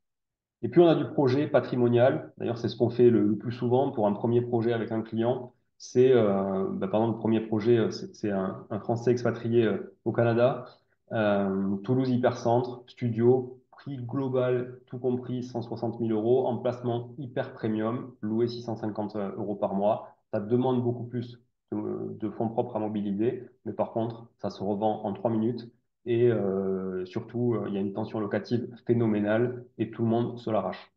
Et puis, on a du projet patrimonial. D'ailleurs, c'est ce qu'on fait le plus souvent pour un premier projet avec un client. C'est, par exemple, le premier projet, c'est un Français expatrié au Canada, Toulouse Hypercentre, studio, prix global, tout compris, 160 000 euros, emplacement hyper premium, loué 650 euros par mois. Ça demande beaucoup plus de fonds propres à mobiliser, mais par contre, ça se revend en 3 minutes. Et surtout, il y a une tension locative phénoménale et tout le monde se l'arrache.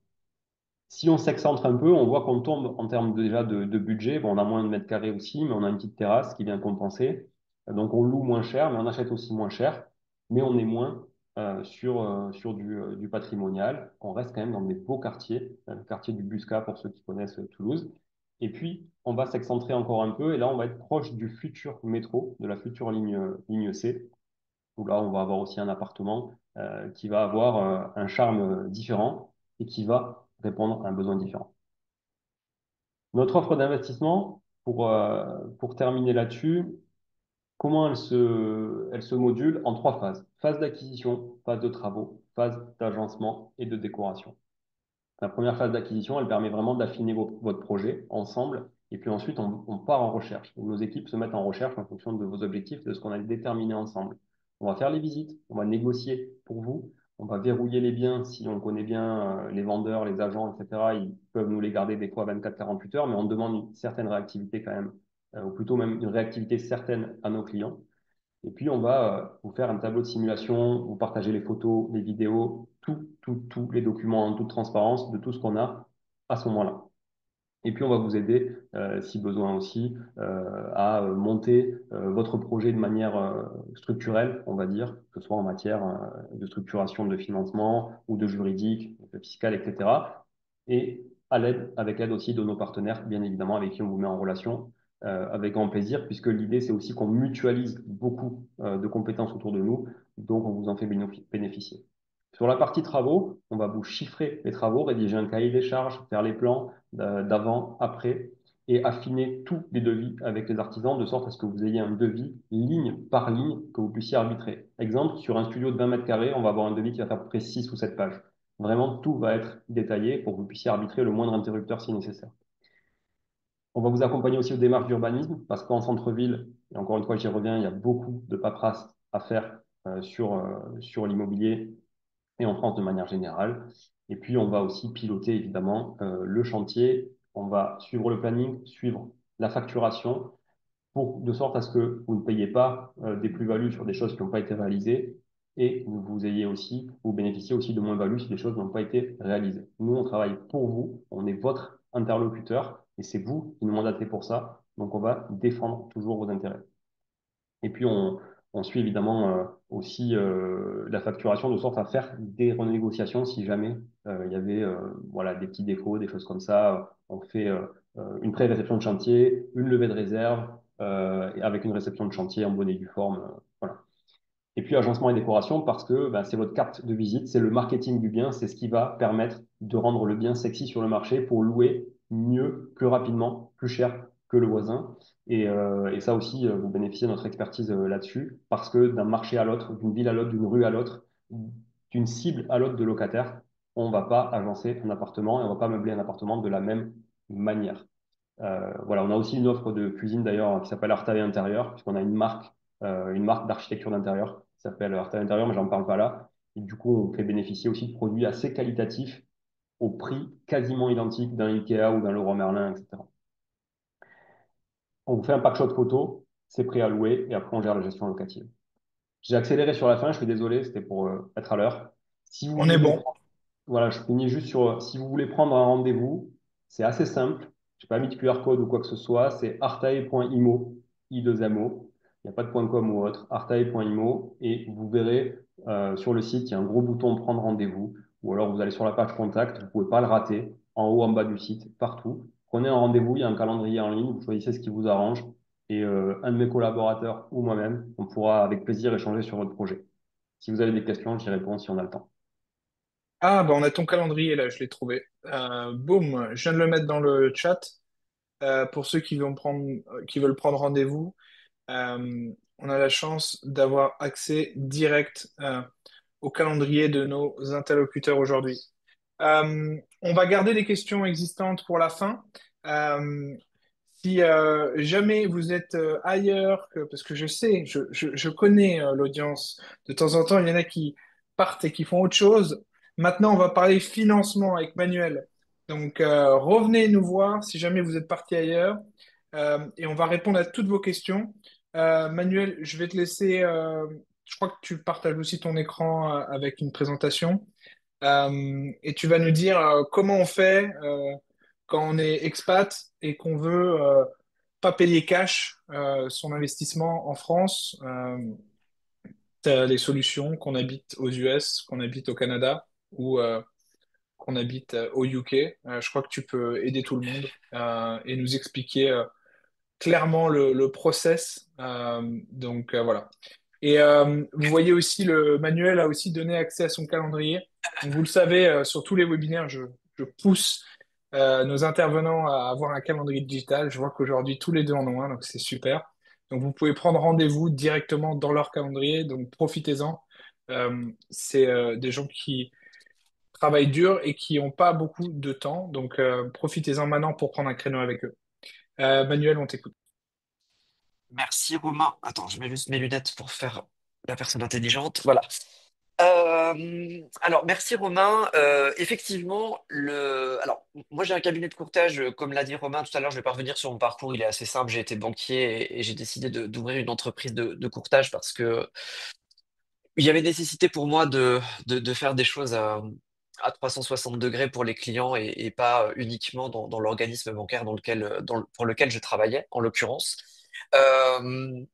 Si on s'excentre un peu, on voit qu'on tombe en termes déjà de budget. Bon, on a moins de mètres carrés aussi, mais on a une petite terrasse qui vient compenser. Donc on loue moins cher, mais on achète aussi moins cher. Mais on est moins sur du patrimonial. On reste quand même dans des beaux quartiers, le quartier du Busca pour ceux qui connaissent Toulouse. Et puis, on va s'excentrer encore un peu, et là, on va être proche du futur métro, de la future ligne C où là, on va avoir aussi un appartement qui va avoir un charme différent et qui va répondre à un besoin différent. Notre offre d'investissement, pour terminer là-dessus, comment elle se module en 3 phases. Phase d'acquisition, phase de travaux, phase d'agencement et de décoration. La première phase d'acquisition, elle permet vraiment d'affiner votre projet ensemble. Et puis ensuite, on part en recherche. Nos équipes se mettent en recherche en fonction de vos objectifs, de ce qu'on a déterminé ensemble. On va faire les visites, on va négocier pour vous, on va verrouiller les biens si on connaît bien les vendeurs, les agents, etc. Ils peuvent nous les garder des fois 24-48 heures, mais on demande une certaine réactivité quand même, ou plutôt même une réactivité certaine à nos clients. Et puis, on va vous faire un tableau de simulation, vous partager les photos, les vidéos, tous les documents en toute transparence de tout ce qu'on a à ce moment-là. Et puis, on va vous aider, si besoin aussi, à monter votre projet de manière structurelle, on va dire, que ce soit en matière de structuration de financement ou de juridique, de fiscal, etc. Et avec l'aide aussi de nos partenaires, bien évidemment, avec qui on vous met en relation avec grand plaisir, puisque l'idée, c'est aussi qu'on mutualise beaucoup de compétences autour de nous, donc on vous en fait bénéficier. Sur la partie travaux, on va vous chiffrer les travaux, rédiger un cahier des charges, faire les plans d'avant, après, et affiner tous les devis avec les artisans, de sorte à ce que vous ayez un devis ligne par ligne que vous puissiez arbitrer. Exemple, sur un studio de 20 mètres carrés, on va avoir un devis qui va faire à peu près 6 ou 7 pages. Vraiment, tout va être détaillé pour que vous puissiez arbitrer le moindre interrupteur si nécessaire. On va vous accompagner aussi aux démarches d'urbanisme, parce qu'en centre-ville, et encore une fois, j'y reviens, il y a beaucoup de paperasse à faire sur l'immobilier et en France de manière générale. Et puis, on va aussi piloter évidemment le chantier. On va suivre le planning, suivre la facturation, de sorte à ce que vous ne payiez pas des plus-values sur des choses qui n'ont pas été réalisées et vous ayez aussi, vous bénéficiez aussi de moins-values si des choses n'ont pas été réalisées. Nous, on travaille pour vous, on est votre interlocuteur et c'est vous qui nous mandatez pour ça. Donc, on va défendre toujours vos intérêts. Et puis, on suit évidemment aussi la facturation de sorte à faire des renégociations si jamais il y avait voilà, des petits défauts, des choses comme ça. On fait une pré-réception de chantier, une levée de réserve, et avec une réception de chantier en bonne et due forme. Voilà. Et puis agencement et décoration parce que bah, c'est votre carte de visite, c'est le marketing du bien, c'est ce qui va permettre de rendre le bien sexy sur le marché pour louer mieux, plus rapidement, plus cher que le voisin. Et ça aussi, vous bénéficiez de notre expertise là-dessus parce que d'un marché à l'autre, d'une ville à l'autre, d'une rue à l'autre, d'une cible à l'autre de locataires, on ne va pas agencer un appartement et on ne va pas meubler un appartement de la même manière. Voilà, on a aussi une offre de cuisine d'ailleurs qui s'appelle Artavé Intérieur, puisqu'on a une marque d'architecture d'intérieur qui s'appelle Artavé Intérieur, mais j'en parle pas là. Et du coup, on fait bénéficier aussi de produits assez qualitatifs au prix quasiment identique d'un Ikea ou d'un Leroy Merlin, etc. On vous fait un pack-shot photo, c'est prêt à louer et après on gère la gestion locative. J'ai accéléré sur la fin, je suis désolé, c'était pour être à l'heure. Si vous On est voulez bon. prendre voilà, je finis juste sur, si vous voulez prendre un rendez-vous, c'est assez simple. Je n'ai pas mis de QR code ou quoi que ce soit. C'est artae.imo, I2MO. Il n'y a pas de .com ou autre. Artae.imo. Et vous verrez sur le site, il y a un gros bouton prendre rendez-vous. Ou alors vous allez sur la page contact, vous ne pouvez pas le rater. En haut, en bas du site, partout. Prenez un rendez-vous, il y a un calendrier en ligne. Vous choisissez ce qui vous arrange. Et un de mes collaborateurs ou moi-même, on pourra avec plaisir échanger sur votre projet. Si vous avez des questions, j'y réponds si on a le temps. Ah, bah on a ton calendrier là, je l'ai trouvé. Boum, je viens de le mettre dans le chat. Pour ceux qui veulent prendre rendez-vous, on a la chance d'avoir accès direct au calendrier de nos interlocuteurs aujourd'hui. On va garder les questions existantes pour la fin. Euh, Si jamais vous êtes ailleurs, parce que je sais, je connais l'audience, de temps en temps, il y en a qui partent et qui font autre chose. Maintenant, on va parler financement avec Manuel. Donc, revenez nous voir si jamais vous êtes parti ailleurs et on va répondre à toutes vos questions. Manuel, je vais te laisser, je crois que tu partages aussi ton écran avec une présentation. Et tu vas nous dire comment on fait quand on est expat et qu'on veut pas payer cash son investissement en France. T'as les solutions qu'on habite aux US, qu'on habite au Canada ou qu'on habite au UK. Je crois que tu peux aider tout le monde et nous expliquer clairement le process. Voilà. Et vous voyez aussi, le manuel a aussi donné accès à son calendrier. Donc, vous le savez, sur tous les webinaires, je pousse nos intervenants à avoir un calendrier digital. Je vois qu'aujourd'hui, tous les deux en ont un, donc c'est super. Donc, vous pouvez prendre rendez-vous directement dans leur calendrier, donc profitez-en. C'est des gens qui travaillent dur et qui n'ont pas beaucoup de temps, donc profitez-en maintenant pour prendre un créneau avec eux. Manuel, on t'écoute. Merci Romain. Attends, je mets juste mes lunettes pour faire la personne intelligente. Voilà. Alors, merci Romain. Effectivement, moi j'ai un cabinet de courtage, comme l'a dit Romain tout à l'heure. Je vais pas revenir sur mon parcours, il est assez simple. J'ai été banquier et j'ai décidé d'ouvrir une entreprise de courtage parce que il y avait nécessité pour moi de faire des choses à 360 degrés pour les clients et pas uniquement dans l'organisme bancaire pour lequel je travaillais, en l'occurrence. Euh,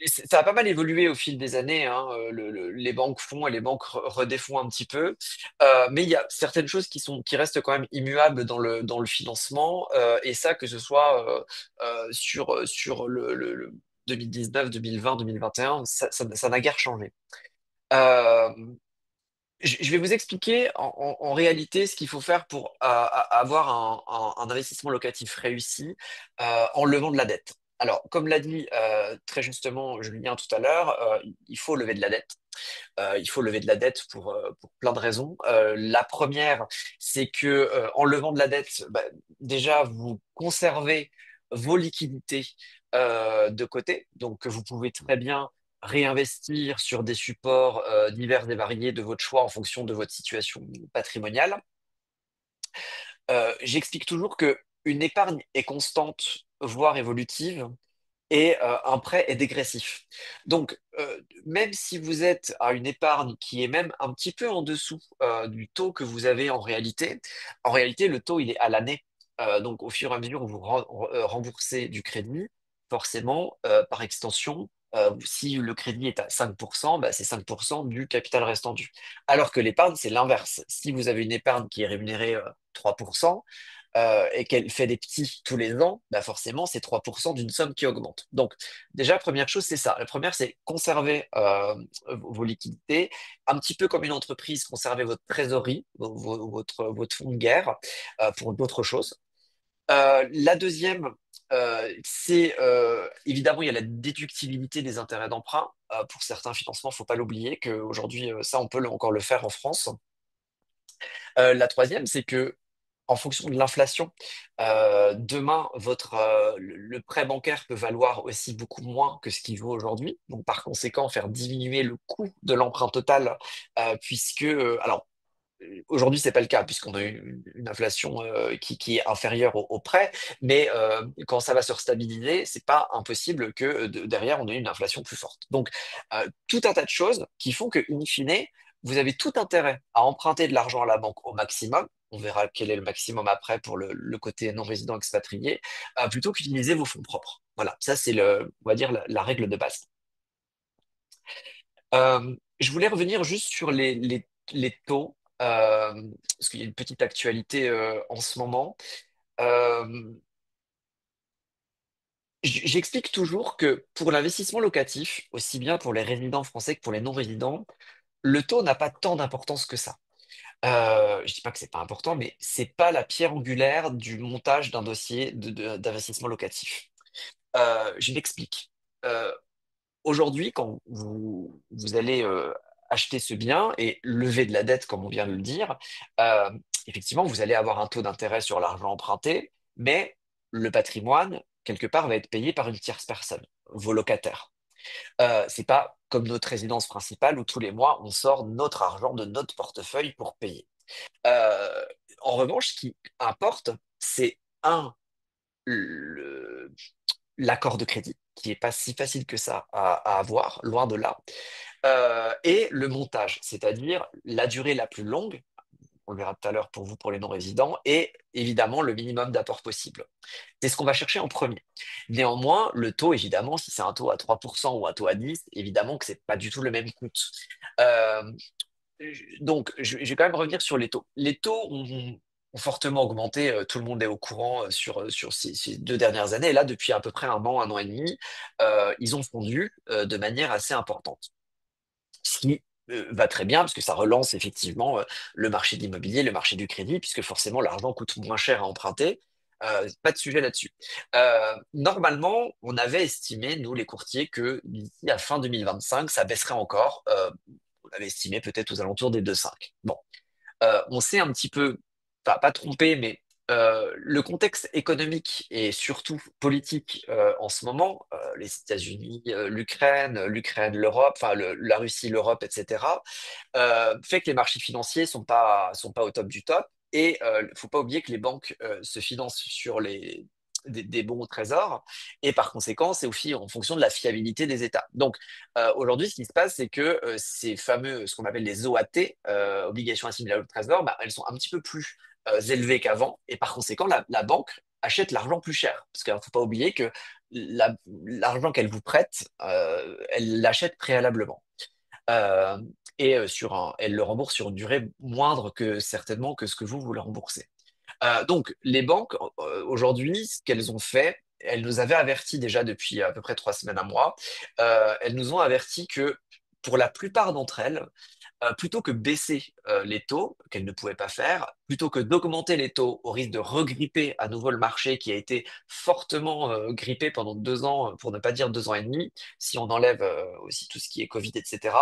Ça a pas mal évolué au fil des années, hein. Les banques font et les banques redéfont un petit peu. Mais il y a certaines choses qui restent quand même immuables dans le financement. Et ça, que ce soit sur le 2019, 2020, 2021, ça n'a guère changé. Euh, je vais vous expliquer en réalité ce qu'il faut faire pour avoir un investissement locatif réussi en levant de la dette. Alors, comme l'a dit très justement Julien tout à l'heure, il faut lever de la dette. Il faut lever de la dette pour plein de raisons. La première, c'est que en levant de la dette, bah, déjà, vous conservez vos liquidités de côté. Donc, vous pouvez très bien réinvestir sur des supports divers et variés de votre choix en fonction de votre situation patrimoniale. J'explique toujours que une épargne est constante, voire évolutive, et un prêt est dégressif. Donc, même si vous êtes à une épargne qui est même un petit peu en dessous du taux que vous avez en réalité, le taux, il est à l'année. Donc, au fur et à mesure où vous remboursez du crédit, forcément, par extension, si le crédit est à 5%, bah, c'est 5% du capital restant dû. Alors que l'épargne, c'est l'inverse. Si vous avez une épargne qui est rémunérée 3%, et qu'elle fait des petits tous les ans, bah forcément, c'est 3% d'une somme qui augmente. Donc, déjà, première chose, c'est ça. La première, c'est conserver vos liquidités, un petit peu comme une entreprise, conserver votre trésorerie, votre fonds de guerre pour d'autres choses. La deuxième, c'est évidemment, il y a la déductibilité des intérêts d'emprunt. Pour certains financements, il ne faut pas l'oublier qu'aujourd'hui, ça, on peut encore le faire en France. La troisième, c'est que en fonction de l'inflation, demain, le prêt bancaire peut valoir aussi beaucoup moins que ce qu'il vaut aujourd'hui. Donc, par conséquent, faire diminuer le coût de l'emprunt total, puisque, alors, aujourd'hui, c'est pas le cas, puisqu'on a une inflation qui est inférieure au prêt, mais quand ça va se stabiliser, c'est pas impossible que derrière, on ait une inflation plus forte. Donc, tout un tas de choses qui font que, in fine, vous avez tout intérêt à emprunter de l'argent à la banque au maximum. On verra quel est le maximum après pour le côté non-résident expatrié, plutôt qu'utiliser vos fonds propres. Voilà, ça c'est on va dire la règle de base. Je voulais revenir juste sur les taux, parce qu'il y a une petite actualité en ce moment. Euh, J'explique toujours que pour l'investissement locatif, aussi bien pour les résidents français que pour les non-résidents, le taux n'a pas tant d'importance que ça. Je dis pas que c'est pas important, mais c'est pas la pierre angulaire du montage d'un dossier d'investissement locatif. Je m'explique. Euh, Aujourd'hui, quand vous allez acheter ce bien et lever de la dette, comme on vient de le dire, euh, effectivement, vous allez avoir un taux d'intérêt sur l'argent emprunté, mais le patrimoine, quelque part, va être payé par une tierce personne, vos locataires. C'est pas comme notre résidence principale où tous les mois, on sort notre argent de notre portefeuille pour payer. Euh, En revanche, ce qui importe, c'est un, le- l'accord de crédit, qui est pas si facile que ça à avoir, loin de là, et le montage, c'est-à-dire la durée la plus longue, on le verra tout à l'heure pour vous, pour les non-résidents, et évidemment le minimum d'apport possible. C'est ce qu'on va chercher en premier. Néanmoins, le taux, évidemment, si c'est un taux à 3% ou un taux à 10, évidemment que c'est pas du tout le même coût. Euh, donc, je vais quand même revenir sur les taux. Les taux ont fortement augmenté, tout le monde est au courant sur ces 2 dernières années. Et là, depuis à peu près un an et demi, ils ont fondu de manière assez importante. Ce qui va très bien, parce que ça relance effectivement le marché de l'immobilier, le marché du crédit, puisque forcément l'argent coûte moins cher à emprunter. Pas de sujet là-dessus. Normalement, on avait estimé, nous les courtiers, que d'ici à fin 2025, ça baisserait encore. On avait estimé peut-être aux alentours des 2,5. Bon, on s'est un petit peu, enfin, pas trompé, mais le contexte économique et surtout politique en ce moment, les États-Unis, l'Ukraine, l'Europe, enfin la Russie, l'Europe, etc., fait que les marchés financiers sont pas au top du top. Et faut pas oublier que les banques se financent sur des bons au trésor, et par conséquent, c'est aussi en fonction de la fiabilité des États. Donc, aujourd'hui, ce qui se passe, c'est que ces fameux, ce qu'on appelle les OAT, obligations assimilables au trésor, bah, elles sont un petit peu plus élevées qu'avant, et par conséquent, la banque achète l'argent plus cher. Parce qu'il ne faut pas oublier que l'argent qu'elle vous prête, elle l'achète préalablement. Euh, elle le rembourse sur une durée moindre que certainement que ce que vous le remboursez. Donc, les banques, aujourd'hui, ce qu'elles ont fait, elles nous avaient averti déjà depuis à peu près 3 semaines, un mois, elles nous ont averti que pour la plupart d'entre elles, plutôt que baisser les taux, qu'elles ne pouvaient pas faire, plutôt que d'augmenter les taux au risque de regripper à nouveau le marché qui a été fortement grippé pendant 2 ans, pour ne pas dire 2 ans et demi, si on enlève aussi tout ce qui est Covid, etc.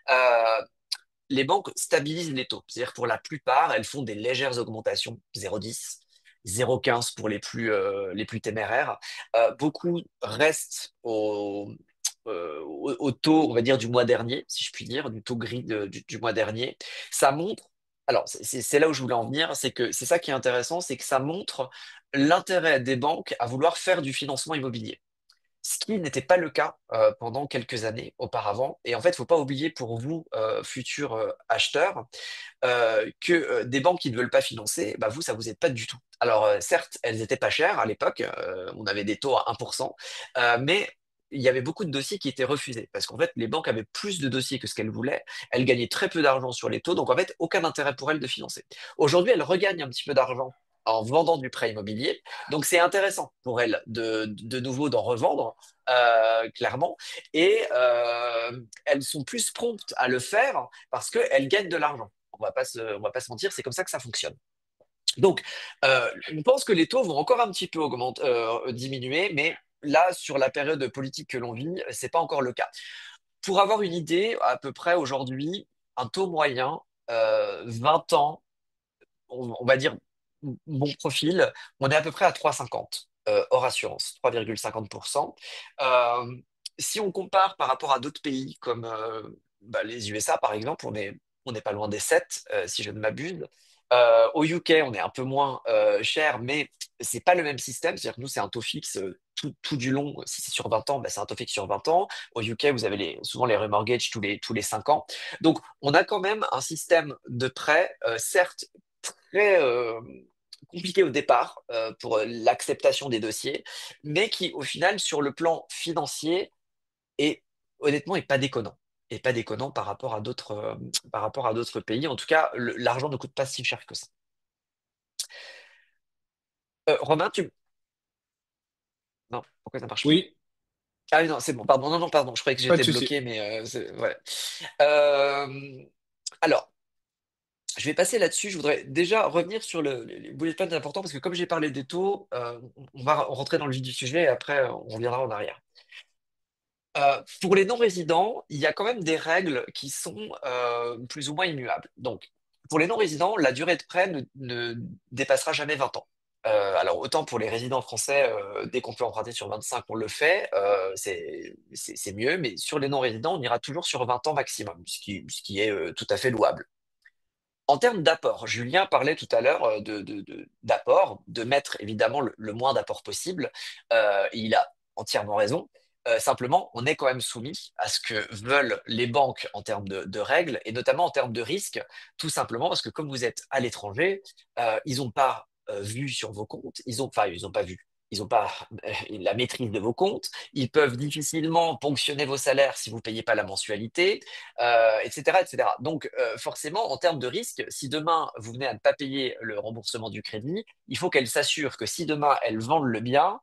euh, les banques stabilisent les taux. C'est-à-dire pour la plupart, elles font des légères augmentations, 0,10, 0,15 pour les plus téméraires. Beaucoup restent au taux, on va dire, du mois dernier, si je puis dire, du taux gris du mois dernier. Ça montre, alors c'est là où je voulais en venir, c'est que c'est ça qui est intéressant, c'est que ça montre l'intérêt des banques à vouloir faire du financement immobilier. Ce qui n'était pas le cas pendant quelques années auparavant. Et en fait, il ne faut pas oublier pour vous, futurs acheteurs, que des banques qui ne veulent pas financer, bah vous, ça vous aide pas du tout. Alors, certes, elles étaient pas chères à l'époque, on avait des taux à 1%, mais il y avait beaucoup de dossiers qui étaient refusés parce qu'en fait, les banques avaient plus de dossiers que ce qu'elles voulaient. Elles gagnaient très peu d'argent sur les taux, donc en fait, aucun intérêt pour elles de financer. Aujourd'hui, elles regagnent un petit peu d'argent en vendant du prêt immobilier, donc c'est intéressant pour elles de nouveau d'en revendre, clairement, et elles sont plus promptes à le faire parce qu'elles gagnent de l'argent. On va pas se mentir, c'est comme ça que ça fonctionne. Donc, on pense que les taux vont encore un petit peu diminuer, mais là, sur la période politique que l'on vit, c'est pas encore le cas. Pour avoir une idée, à peu près aujourd'hui, un taux moyen, 20 ans, on va dire bon profil, on est à peu près à 3,50 hors assurance, 3,50%. Euh, Si on compare par rapport à d'autres pays comme bah, les USA par exemple, on n'est pas loin des 7 si je ne m'abuse. Au UK, on est un peu moins cher, mais c'est pas le même système. C'est-à-dire que nous, c'est un taux fixe tout du long. Si c'est sur 20 ans, bah, c'est un taux fixe sur 20 ans. Au UK, vous avez souvent les remortgages tous les 5 ans. Donc, on a quand même un système de prêt, certes très compliqué au départ pour l'acceptation des dossiers, mais qui, au final, sur le plan financier, est honnêtement est pas déconnant. Et pas déconnant par rapport à d'autres pays. En tout cas, l'argent ne coûte pas si cher que ça. Romain, non, pourquoi ça marche plus? Oui, Ah oui, non, c'est bon, pardon, non, non, pardon, je croyais que pas de j'étais souci. bloqué, mais ouais. Euh, alors, je vais passer là-dessus. Je voudrais déjà revenir sur les bullet points importants parce que comme j'ai parlé des taux, on va rentrer dans le vif du sujet et après on reviendra en arrière. Pour les non-résidents, il y a quand même des règles qui sont plus ou moins immuables. Donc, pour les non-résidents, la durée de prêt ne dépassera jamais 20 ans. Alors, autant pour les résidents français, dès qu'on peut emprunter sur 25, on le fait, c'est mieux, mais sur les non-résidents, on ira toujours sur 20 ans maximum, ce qui est tout à fait louable. En termes d'apport, Julien parlait tout à l'heure d'apport, de mettre évidemment le moins d'apport possible. Et il a entièrement raison. Simplement, on est quand même soumis à ce que veulent les banques en termes de règles et notamment en termes de risques, tout simplement parce que comme vous êtes à l'étranger, ils n'ont pas vu sur vos comptes, enfin, ils n'ont pas vu. Ils n'ont pas la maîtrise de vos comptes. Ils peuvent difficilement ponctionner vos salaires si vous ne payez pas la mensualité, etc., etc. Donc, forcément, en termes de risque, si demain vous venez à ne pas payer le remboursement du crédit, il faut qu'elle s'assure que si demain elles vendent le bien,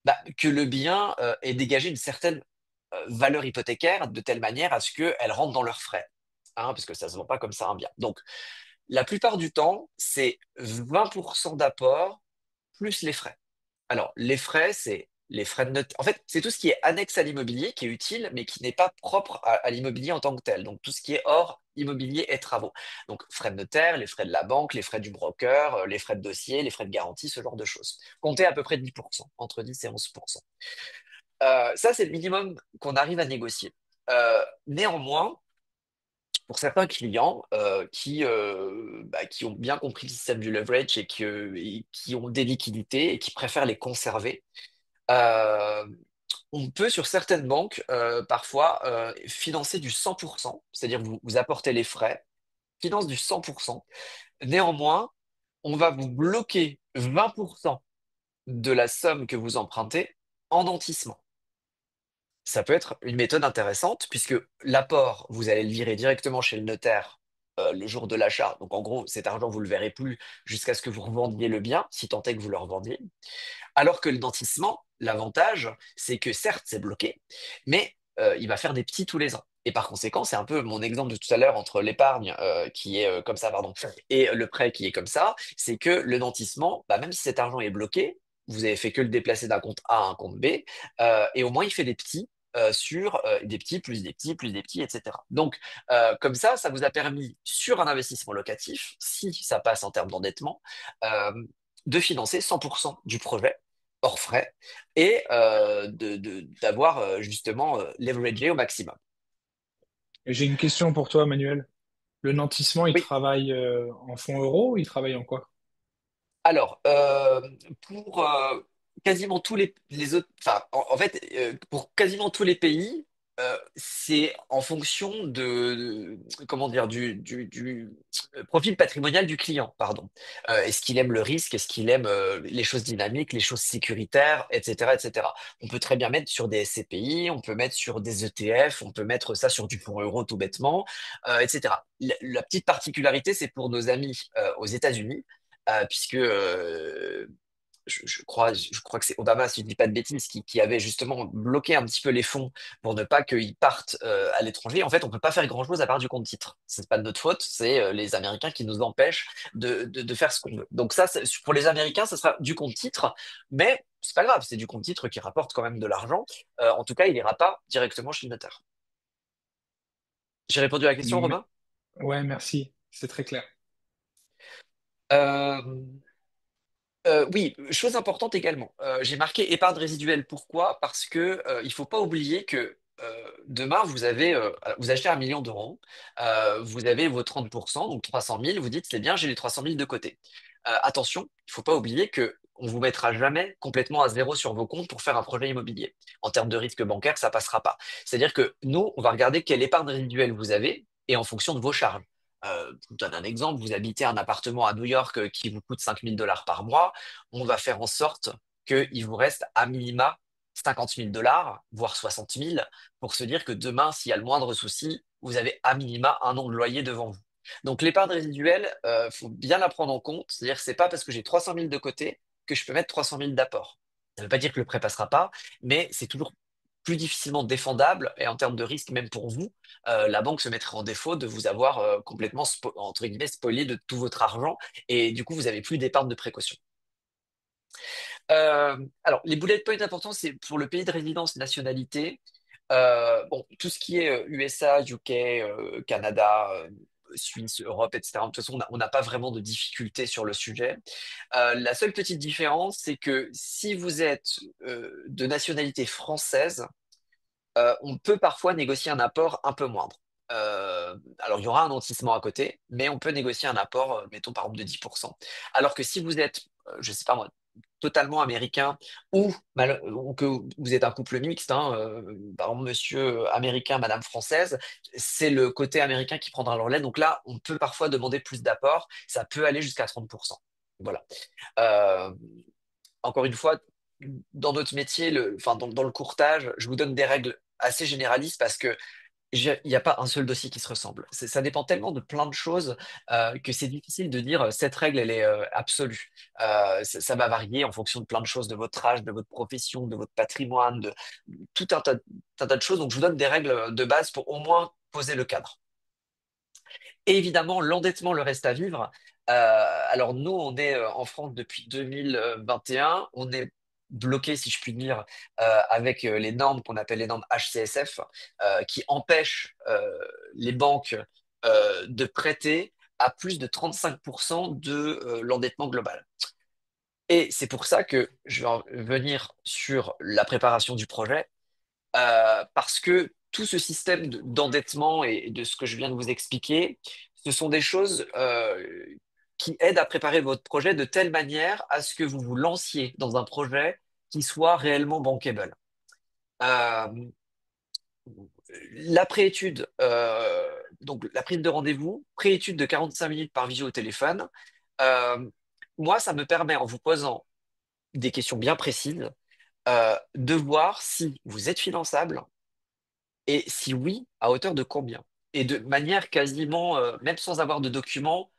bah, que le bien ait dégagé une certaine valeur hypothécaire de telle manière à ce qu'elles rentrent dans leurs frais. Hein, parce que ça ne se vend pas comme ça un bien. Donc, la plupart du temps, c'est 20% d'apport plus les frais. Alors, les frais, c'est les frais de notaire. En fait, c'est tout ce qui est annexe à l'immobilier qui est utile, mais qui n'est pas propre à l'immobilier en tant que tel. Donc, tout ce qui est hors immobilier et travaux. Donc, frais de notaire, les frais de la banque, les frais du broker, les frais de dossier, les frais de garantie, ce genre de choses. Comptez à peu près 10%, entre 10 et 11%. Ça, c'est le minimum qu'on arrive à négocier. Néanmoins, pour certains clients qui ont bien compris le système du leverage et qui ont des liquidités et qui préfèrent les conserver, euh, on peut sur certaines banques parfois financer du 100%, c'est-à-dire vous apportez les frais, finance du 100%. Néanmoins, on va vous bloquer 20% de la somme que vous empruntez en nantissement. Ça peut être une méthode intéressante puisque l'apport, vous allez le virer directement chez le notaire le jour de l'achat. Donc en gros, cet argent, vous ne le verrez plus jusqu'à ce que vous revendiez le bien, si tant est que vous le revendiez. Alors que le nantissement, l'avantage, c'est que certes, c'est bloqué, mais il va faire des petits tous les ans. Et par conséquent, c'est un peu mon exemple de tout à l'heure entre l'épargne qui est comme ça, pardon, et le prêt qui est comme ça, c'est que le nantissement, bah, même si cet argent est bloqué, vous avez fait que le déplacer d'un compte A à un compte B, et au moins il fait des petits sur des petits, plus des petits, plus des petits, etc. Donc, comme ça vous a permis, sur un investissement locatif, si ça passe en termes d'endettement, euh, de financer 100% du projet hors frais et d'avoir justement leveragé au maximum. Et j'ai une question pour toi, Manuel. Le nantissement, il Oui, travaille en fonds euros ou il travaille en quoi? alors pour quasiment tous les autres, enfin en fait pour quasiment tous les pays, c'est en fonction comment dire du profil patrimonial du client, pardon. Est-ce qu'il aime le risque, est-ce qu'il aime les choses dynamiques, les choses sécuritaires, etc., etc. On peut très bien mettre sur des SCPI, on peut mettre sur des ETF, on peut mettre ça sur du fonds euro tout bêtement, etc. La petite particularité, c'est pour nos amis aux États-Unis puisque je crois que c'est Obama, si je ne dis pas de bêtises, qui avait justement bloqué un petit peu les fonds pour ne pas qu'ils partent à l'étranger. En fait, on ne peut pas faire grand-chose à part du compte titre. C'est pas de notre faute, c'est les Américains qui nous empêchent de faire ce qu'on veut. Donc ça, pour les Américains, ça sera du compte titre, mais c'est pas grave, c'est du compte titre qui rapporte quand même de l'argent. En tout cas, il n'ira pas directement chez le notaire. J'ai répondu à la question, Mais- Romain? Ouais, merci. C'est très clair. Euh, oui, chose importante également. J'ai marqué épargne résiduelle. Pourquoi? Parce que il faut pas oublier que demain vous achetez 1 million d'euros, vous avez vos 30%, donc 300 000. Vous dites c'est bien, j'ai les 300 000 de côté. Attention, il faut pas oublier que on vous mettra jamais complètement à zéro sur vos comptes pour faire un projet immobilier. En termes de risque bancaire, ça passera pas. C'est-à-dire que nous, on va regarder quelle épargne résiduelle vous avez et en fonction de vos charges. Je vous donne un exemple, vous habitez un appartement à New York qui vous coûte 5 000 $ par mois, on va faire en sorte qu'il vous reste à minima 50 000 $, voire 60 000, pour se dire que demain, s'il y a le moindre souci, vous avez à minima un an de loyer devant vous. Donc l'épargne résiduelle, faut bien la prendre en compte, c'est-à-dire que c'est pas parce que j'ai 300 000 de côté que je peux mettre 300 000 d'apport. Ça ne veut pas dire que le prêt passera pas, mais c'est toujours plus difficilement défendable et en termes de risque même pour vous, la banque se mettrait en défaut de vous avoir complètement entre guillemets spoilé de tout votre argent et du coup vous avez plus d'épargne de précaution. Alors, les bullet points importants, c'est pour le pays de résidence, nationalité. Bon, tout ce qui est USA, UK, Canada, Suisse, Europe, etc. De toute façon, on n'a pas vraiment de difficultés sur le sujet. La seule petite différence, c'est que si vous êtes de nationalité française, on peut parfois négocier un apport un peu moindre. Alors, il y aura un nantissement à côté, mais on peut négocier un apport, mettons par exemple de 10%. Alors que si vous êtes, je sais pas moi, totalement américain ou que vous êtes un couple mixte, hein, par exemple monsieur américain, madame française, c'est le côté américain qui prendra le relais. Donc là, on peut parfois demander plus d'apport, ça peut aller jusqu'à 30%. Voilà. Euh, Encore une fois, dans notre métier, enfin, dans le courtage, je vous donne des règles assez généralistes parce que il n'y a pas un seul dossier qui se ressemble. Ça dépend tellement de plein de choses que c'est difficile de dire cette règle, elle est absolue. Ça va varier en fonction de plein de choses, de votre âge, de votre profession, de votre patrimoine, de tout un tas de choses. Donc, je vous donne des règles de base pour au moins poser le cadre. Et évidemment, l'endettement, le reste à vivre. Alors nous, on est en France depuis 2021. On est bloqué, si je puis dire, avec les normes qu'on appelle les normes HCSF, qui empêchent les banques de prêter à plus de 35% de l'endettement global. Et c'est pour ça que je vais en venir sur la préparation du projet parce que tout ce système d'endettement et de ce que je viens de vous expliquer, ce sont des choses qui aident à préparer votre projet de telle manière à ce que vous vous lanciez dans un projet qui soit réellement bankable. Euh, la préétude, donc la prise de rendez-vous, préétude de 45 minutes par visio au téléphone. Euh, Moi, ça me permet, en vous posant des questions bien précises, de voir si vous êtes finançable et si oui, à hauteur de combien. Et de manière quasiment, même sans avoir de documents,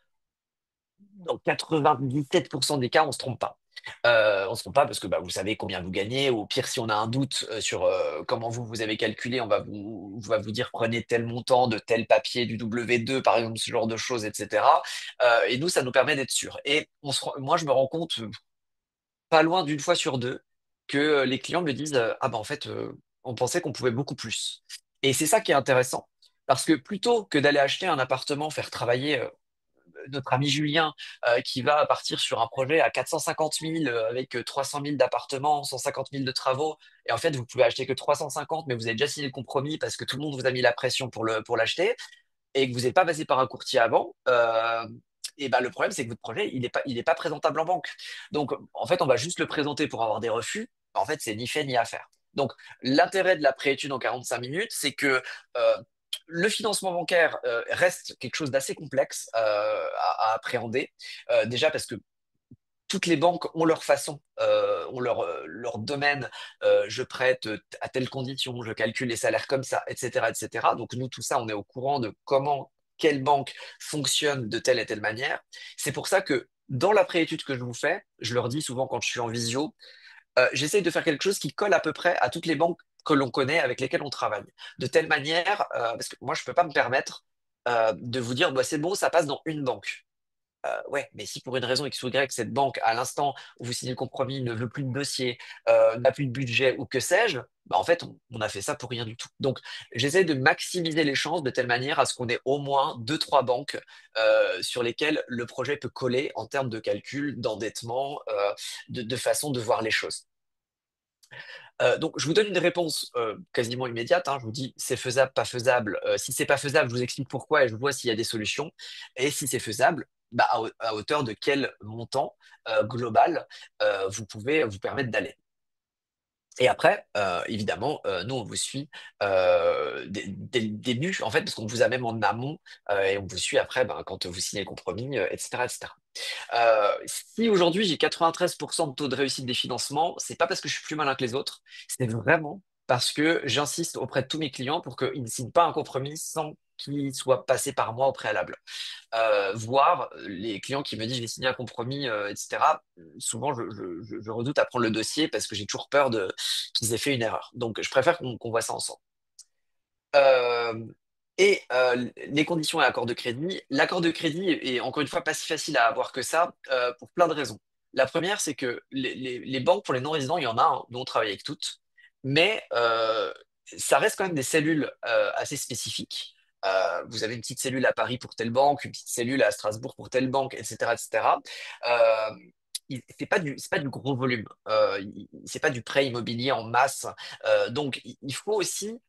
dans 97% des cas, on se trompe pas. On se trompe pas parce que bah, vous savez combien vous gagnez, ou au pire, si on a un doute sur comment vous avez calculé, on va vous dire prenez tel montant de tel papier du W2, par exemple, ce genre de choses, etc. Et nous, ça nous permet d'être sûr. Et moi, je me rends compte, pas loin d'une fois sur deux, que les clients me disent ah bah en fait, on pensait qu'on pouvait beaucoup plus. Et c'est ça qui est intéressant. Parce que plutôt que d'aller acheter un appartement, faire travailler notre ami Julien qui va partir sur un projet à 450 000 avec 300 000 d'appartements, 150 000 de travaux. Et en fait, vous pouvez acheter que 350, mais vous avez déjà signé le compromis parce que tout le monde vous a mis la pression pour l'acheter et que vous n'êtes pas passé par un courtier avant. Et ben, le problème, c'est que votre projet, il est pas présentable en banque. Donc, en fait, on va juste le présenter pour avoir des refus. En fait, c'est ni fait ni à faire. Donc, l'intérêt de la préétude en 45 minutes, c'est que le financement bancaire reste quelque chose d'assez complexe à appréhender. Déjà parce que toutes les banques ont leur façon, ont leur domaine. Je prête à telle condition, je calcule les salaires comme ça, etc., etc. Donc nous, tout ça, on est au courant de comment, quelle banque fonctionne de telle et telle manière. C'est pour ça que dans la préétude que je vous fais, je leur dis souvent quand je suis en visio, j'essaye de faire quelque chose qui colle à peu près à toutes les banques que l'on connaît, avec lesquelles on travaille. De telle manière, parce que moi, je ne peux pas me permettre de vous dire, bah, c'est bon, ça passe dans une banque. Ouais, mais si pour une raison X ou Y, cette banque, à l'instant où vous signez le compromis, ne veut plus de dossier, n'a plus de budget ou que sais-je, bah en fait, on a fait ça pour rien du tout. Donc, j'essaie de maximiser les chances de telle manière à ce qu'on ait au moins deux, trois banques sur lesquelles le projet peut coller en termes de calcul, d'endettement, de façon de voir les choses. Donc, je vous donne une réponse quasiment immédiate, hein. Je vous dis c'est faisable, pas faisable. Si c'est pas faisable, je vous explique pourquoi et je vois s'il y a des solutions. Et si c'est faisable, bah, à hauteur de quel montant global vous pouvez vous permettre d'aller. Et après, évidemment, nous, on vous suit dès le début, en fait, parce qu'on vous a même en amont et on vous suit après ben, quand vous signez le compromis, etc., etc. Si aujourd'hui j'ai 93% de taux de réussite des financements, c'est pas parce que je suis plus malin que les autres, c'est vraiment parce que j'insiste auprès de tous mes clients pour qu'ils ne signent pas un compromis sans qu'il soit passé par moi au préalable. Voire les clients qui me disent je vais signer un compromis, etc. Souvent je redoute à prendre le dossier parce que j'ai toujours peur qu'ils aient fait une erreur. Donc je préfère qu'on voit ça ensemble. Euh, les conditions et l'accord de crédit. L'accord de crédit est encore une fois pas si facile à avoir que ça pour plein de raisons. La première, c'est que les banques pour les non-résidents, il y en a, hein, dont on travaille avec toutes, mais ça reste quand même des cellules assez spécifiques. Vous avez une petite cellule à Paris pour telle banque, une petite cellule à Strasbourg pour telle banque, etc., etc. Euh, c'est pas du gros volume, c'est pas du prêt immobilier en masse. Donc, il faut aussi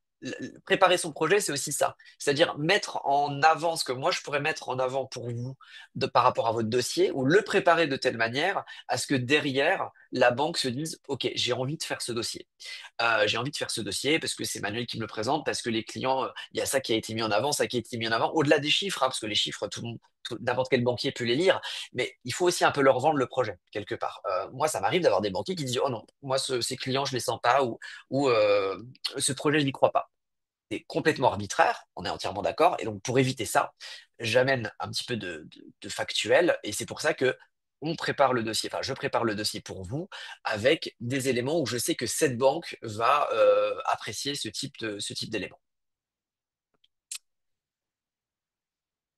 préparer son projet, c'est aussi ça. C'est-à-dire mettre en avant ce que moi je pourrais mettre en avant pour vous par rapport à votre dossier, ou le préparer de telle manière à ce que derrière, la banque se dise, OK, j'ai envie de faire ce dossier. J'ai envie de faire ce dossier parce que c'est Manuel qui me le présente, parce que les clients, il y a ça qui a été mis en avant, ça qui a été mis en avant, au-delà des chiffres, hein, parce que les chiffres, tout le monde, n'importe quel banquier peut les lire, mais il faut aussi un peu leur vendre le projet, quelque part. Moi, ça m'arrive d'avoir des banquiers qui disent, oh non, moi, ces clients, je les sens pas, ou ce projet, je n'y crois pas. C'est complètement arbitraire, on est entièrement d'accord. Et donc, pour éviter ça, j'amène un petit peu de factuel. Et c'est pour ça que on prépare le dossier, enfin, je prépare le dossier pour vous avec des éléments où je sais que cette banque va apprécier ce type d'éléments.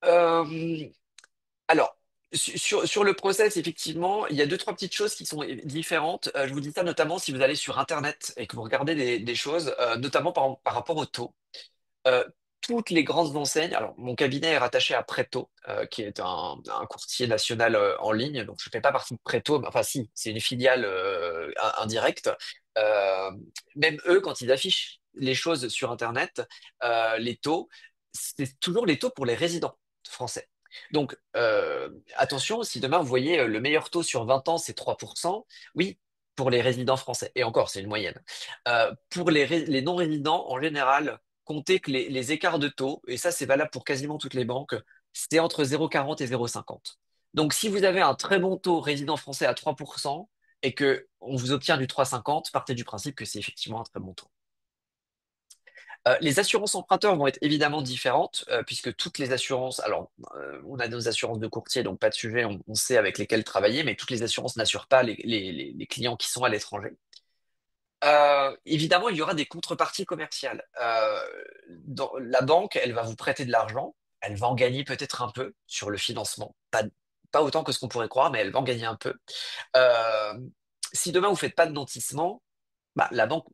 Euh, alors, sur le process, effectivement, il y a deux, trois petites choses qui sont différentes. Je vous dis ça notamment si vous allez sur Internet et que vous regardez des choses, notamment par rapport au taux. Euh, Toutes les grandes enseignes, alors mon cabinet est rattaché à Preto, qui est un courtier national en ligne, donc je ne fais pas partie de Preto, mais enfin si, c'est une filiale indirecte. Euh, Même eux, quand ils affichent les choses sur Internet, les taux, c'est toujours les taux pour les résidents français. Donc attention, si demain vous voyez le meilleur taux sur 20 ans, c'est 3%, oui, pour les résidents français, et encore, c'est une moyenne. Pour les non-résidents, en général, comptez que les écarts de taux, et ça c'est valable pour quasiment toutes les banques, c'est entre 0,40 et 0,50. Donc si vous avez un très bon taux résident français à 3%, et que on vous obtient du 3,50, partez du principe que c'est effectivement un très bon taux. Les assurances emprunteurs vont être évidemment différentes, puisque toutes les assurances, alors on a nos assurances de courtier, donc pas de sujet, on sait avec lesquelles travailler, mais toutes les assurances n'assurent pas les clients qui sont à l'étranger. Évidemment, il y aura des contreparties commerciales. La banque, elle va vous prêter de l'argent, elle va en gagner peut-être un peu sur le financement, pas autant que ce qu'on pourrait croire, mais elle va en gagner un peu. Euh, Si demain vous faites pas de nantissement, bah, la banque,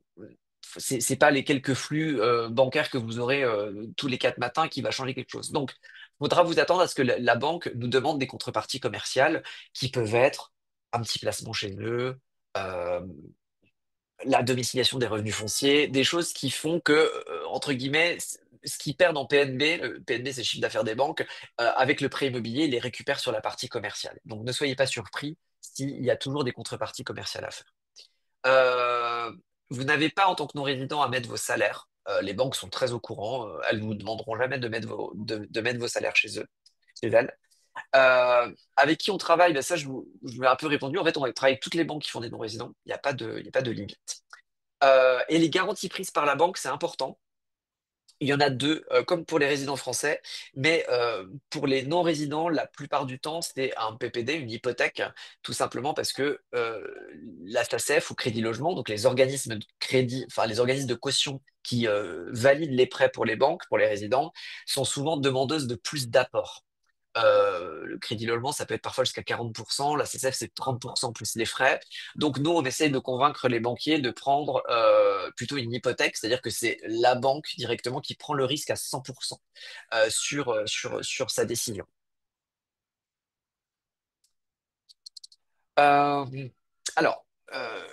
c'est pas les quelques flux bancaires que vous aurez tous les 4 matins qui va changer quelque chose. Donc, il faudra vous attendre à ce que la banque nous demande des contreparties commerciales qui peuvent être un petit placement chez eux, euh, la domiciliation des revenus fonciers, des choses qui font que, entre guillemets, ce qu'ils perdent en PNB, le PNB c'est le chiffre d'affaires des banques, avec le prêt immobilier, ils les récupèrent sur la partie commerciale. Donc ne soyez pas surpris s'il y a toujours des contreparties commerciales à faire. Euh, Vous n'avez pas en tant que non-résident à mettre vos salaires. Les banques sont très au courant. Elles ne vous demanderont jamais de mettre vos salaires chez elles. Avec qui on travaille, ben ça, je vous ai un peu répondu. En fait, on travaille avec toutes les banques qui font des non-résidents. Il y a pas de limite. Et les garanties prises par la banque, c'est important. Il y en a deux, comme pour les résidents français, mais pour les non-résidents, la plupart du temps, c'est un PPD, une hypothèque, tout simplement parce que la SACEF ou Crédit Logement, donc les organismes de crédit, enfin les organismes de caution qui valident les prêts pour les banques, pour les résidents, sont souvent demandeuses de plus d'apports. Le crédit logement, ça peut être parfois jusqu'à 40%. La CCF, c'est 30% plus les frais. Donc, nous, on essaye de convaincre les banquiers de prendre plutôt une hypothèque, c'est-à-dire que c'est la banque directement qui prend le risque à 100% sur sa décision. Euh, alors, euh,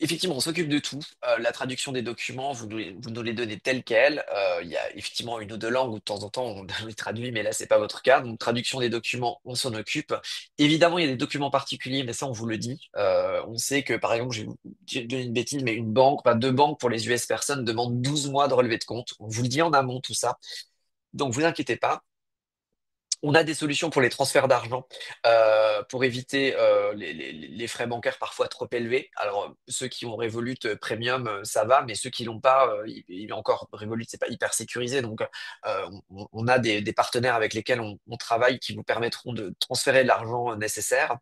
effectivement, on s'occupe de tout. La traduction des documents, vous nous les donnez tels quels. Il y a effectivement une ou deux langues où de temps en temps on les traduit, mais là, c'est pas votre cas. Donc, traduction des documents, on s'en occupe. Évidemment, il y a des documents particuliers, mais ça, on vous le dit. On sait que, par exemple, j'ai donné une bêtise, mais une banque, pas deux banques pour les US personnes demandent 12 mois de relevé de compte. On vous le dit en amont, tout ça. Donc, vous inquiétez pas. On a des solutions pour les transferts d'argent, pour éviter les frais bancaires parfois trop élevés. Alors, ceux qui ont Revolut Premium, ça va, mais ceux qui l'ont pas, encore Revolut, c'est pas hyper sécurisé. Donc, on a des partenaires avec lesquels on travaille qui vous permettront de transférer l'argent nécessaire.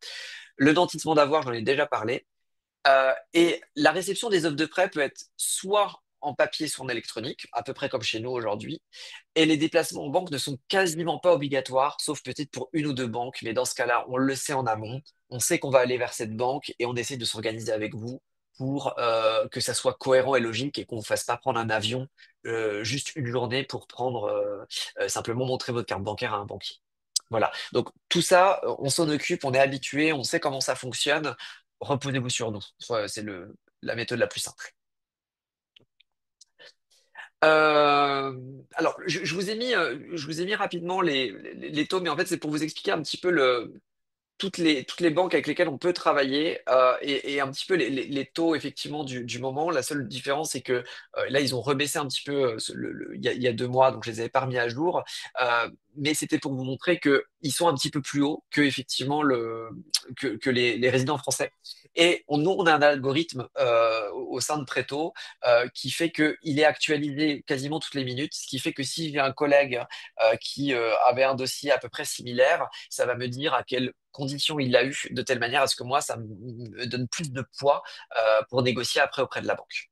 Le nantissement d'avoir, j'en ai déjà parlé. Et la réception des offres de prêt peut être soit en papier, soit en électronique, à peu près comme chez nous aujourd'hui. Et les déplacements en banque ne sont quasiment pas obligatoires, sauf peut-être pour une ou deux banques. Mais dans ce cas-là, on le sait en amont. On sait qu'on va aller vers cette banque et on essaie de s'organiser avec vous pour que ça soit cohérent et logique et qu'on ne fasse pas prendre un avion juste une journée pour prendre simplement montrer votre carte bancaire à un banquier. Voilà. Donc tout ça, on s'en occupe, on est habitué, on sait comment ça fonctionne. Reposez-vous sur nous. C'est la méthode la plus simple. Alors, je vous ai mis rapidement les taux, mais en fait, c'est pour vous expliquer un petit peu toutes les banques avec lesquelles on peut travailler et un petit peu les taux effectivement du moment. La seule différence, c'est que là, ils ont rebaissé un petit peu il y a 2 mois, donc je les avais pas remis à jour. Mais c'était pour vous montrer qu'ils sont un petit peu plus hauts que effectivement que les résidents français. Et nous, on a un algorithme au sein de Preto qui fait qu'il est actualisé quasiment toutes les minutes, ce qui fait que si j'ai un collègue qui avait un dossier à peu près similaire, ça va me dire à quelles conditions il l'a eu, de telle manière à ce que moi, ça me donne plus de poids pour négocier après auprès de la banque.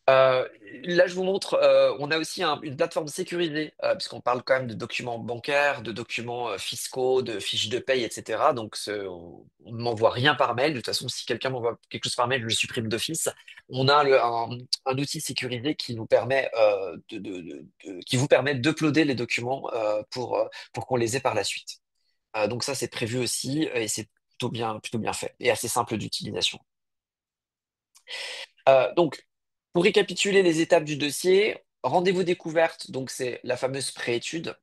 Euh, Là, je vous montre, on a aussi une plateforme sécurisée, puisqu'on parle quand même de documents bancaires, de documents fiscaux, de fiches de paye, etc. Donc, on ne m'envoie rien par mail. De toute façon, si quelqu'un m'envoie quelque chose par mail, je le supprime d'office. On a un outil sécurisé qui nous permet, qui vous permet d'uploader les documents pour qu'on les ait par la suite. Donc, ça, c'est prévu aussi et c'est plutôt bien fait et assez simple d'utilisation. Donc, pour récapituler les étapes du dossier, rendez-vous découverte, donc c'est la fameuse préétude.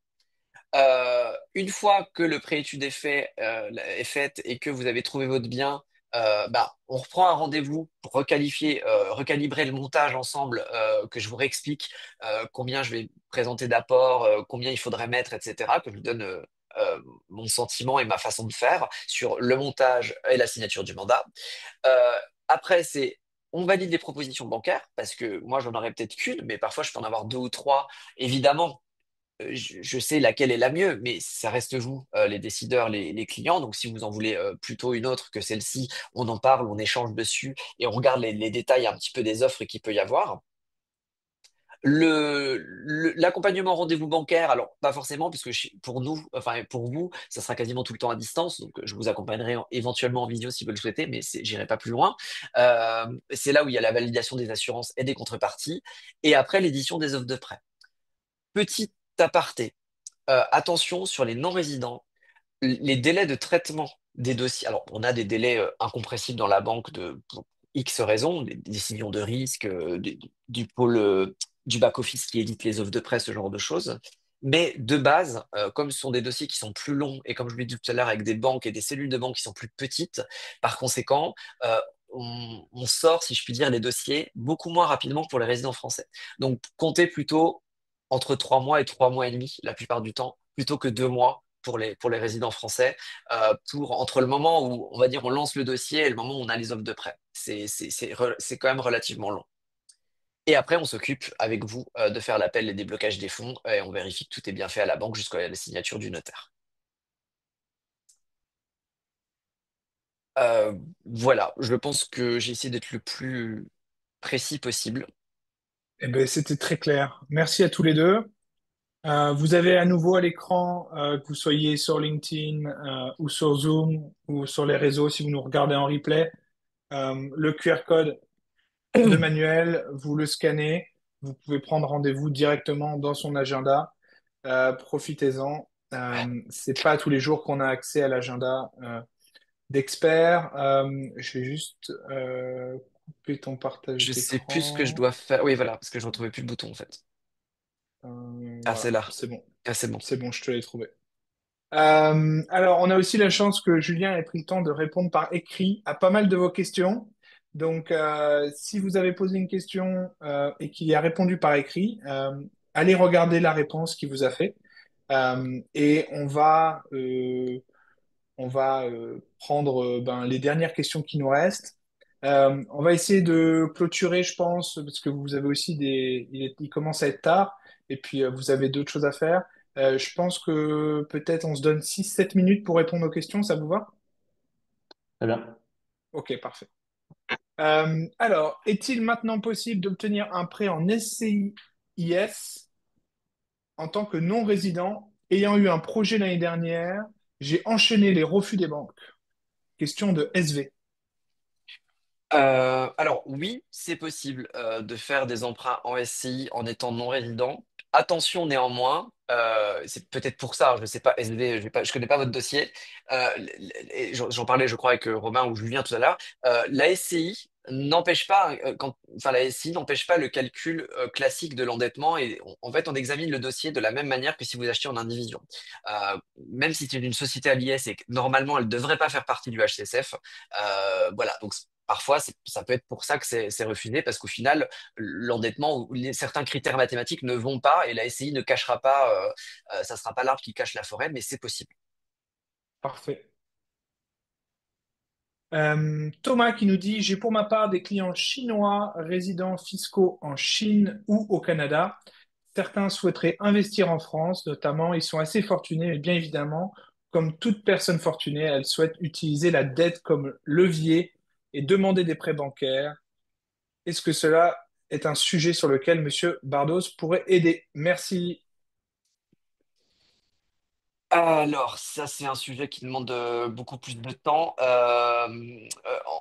Une fois que le préétude est faite et que vous avez trouvé votre bien, bah, on reprend un rendez-vous pour recalibrer le montage ensemble, que je vous réexplique combien je vais présenter d'apports, combien il faudrait mettre, etc., que je vous donne mon sentiment et ma façon de faire sur le montage et la signature du mandat. Euh, Après, c'est on valide les propositions bancaires parce que moi, j'en aurais peut-être qu'une, mais parfois, je peux en avoir deux ou trois. Évidemment, je sais laquelle est la mieux, mais ça reste vous, les décideurs, les clients. Donc, si vous en voulez plutôt une autre que celle-ci, on en parle, on échange dessus et on regarde les détails un petit peu des offres qu'il peut y avoir. L'accompagnement rendez-vous bancaire, alors pas forcément, puisque pour nous, enfin pour vous, ça sera quasiment tout le temps à distance, donc je vous accompagnerai éventuellement en vidéo si vous le souhaitez, mais j'irai pas plus loin. C'est là où il y a la validation des assurances et des contreparties, et après l'édition des offres de prêt. Petit aparté, attention sur les non-résidents, les délais de traitement des dossiers. Alors on a des délais incompressibles dans la banque pour X raisons, des décisions de risque, du pôle du back-office qui édite les offres de presse, ce genre de choses. Mais de base, comme ce sont des dossiers qui sont plus longs et comme je l'ai dit tout à l'heure, avec des banques et des cellules de banque qui sont plus petites, par conséquent, on sort, si je puis dire, les dossiers beaucoup moins rapidement que pour les résidents français. Donc, comptez plutôt entre 3 mois et 3 mois et demi la plupart du temps, plutôt que 2 mois pour les résidents français, entre le moment où, on va dire, on lance le dossier et le moment où on a les offres de prêt. C'est quand même relativement long. Et après, on s'occupe avec vous de faire l'appel et déblocage des fonds et on vérifie que tout est bien fait à la banque jusqu'à la signature du notaire. Euh, voilà, je pense que j'ai essayé d'être le plus précis possible. Eh ben, c'était très clair. Merci à tous les deux. Vous avez à nouveau à l'écran, que vous soyez sur LinkedIn ou sur Zoom ou sur les réseaux, si vous nous regardez en replay, le QR code de Manuel, vous le scannez, vous pouvez prendre rendez-vous directement dans son agenda. Profitez-en. C'est pas tous les jours qu'on a accès à l'agenda d'experts. Je vais juste couper ton partage Je sais plus ce que je d'écran. dois faire. Oui, voilà, parce que je ne retrouvais plus le bouton en fait. Ah, c'est Voilà, là. c'est bon. Ah, c'est bon. C'est bon, je te l'ai trouvé. Alors, on a aussi la chance que Julien ait pris le temps de répondre par écrit à pas mal de vos questions. Donc, si vous avez posé une question et qu'il y a répondu par écrit, allez regarder la réponse qu'il vous a fait. Et on va prendre ben, les dernières questions qui nous restent. On va essayer de clôturer, je pense, parce que vous avez aussi il commence à être tard, et puis vous avez d'autres choses à faire. Je pense que peut-être on se donne 6-7 minutes pour répondre aux questions, ça vous va? Très bien. Ok, parfait. Alors, est-il maintenant possible d'obtenir un prêt en SCIS en tant que non-résident, ayant eu un projet l'année dernière, j'ai enchaîné les refus des banques. Question de SV. Alors oui, c'est possible de faire des emprunts en SCI en étant non résident. Attention néanmoins, c'est peut-être pour ça, je ne sais pas, SB, je connais pas votre dossier. Et j'en parlais, je crois, avec Romain ou Julien tout à l'heure. La SCI n'empêche pas, enfin la SCI n'empêche pas le calcul classique de l'endettement et en fait on examine le dossier de la même manière que si vous achetiez en indivision. Même si c'est une société à l'IS et que normalement elle ne devrait pas faire partie du HCSF, voilà, donc parfois, ça peut être pour ça que c'est refusé, parce qu'au final, l'endettement ou certains critères mathématiques ne vont pas et la SCI ne cachera pas, ça sera pas l'arbre qui cache la forêt, mais c'est possible. Parfait. Thomas qui nous dit, j'ai pour ma part des clients chinois résidents fiscaux en Chine ou au Canada. Certains souhaiteraient investir en France, notamment, ils sont assez fortunés, mais bien évidemment, comme toute personne fortunée, elle souhaite utiliser la dette comme levier et demander des prêts bancaires. Est-ce que cela est un sujet sur lequel Monsieur Bardos pourrait aider? Merci. Alors, ça, c'est un sujet qui demande beaucoup plus de temps.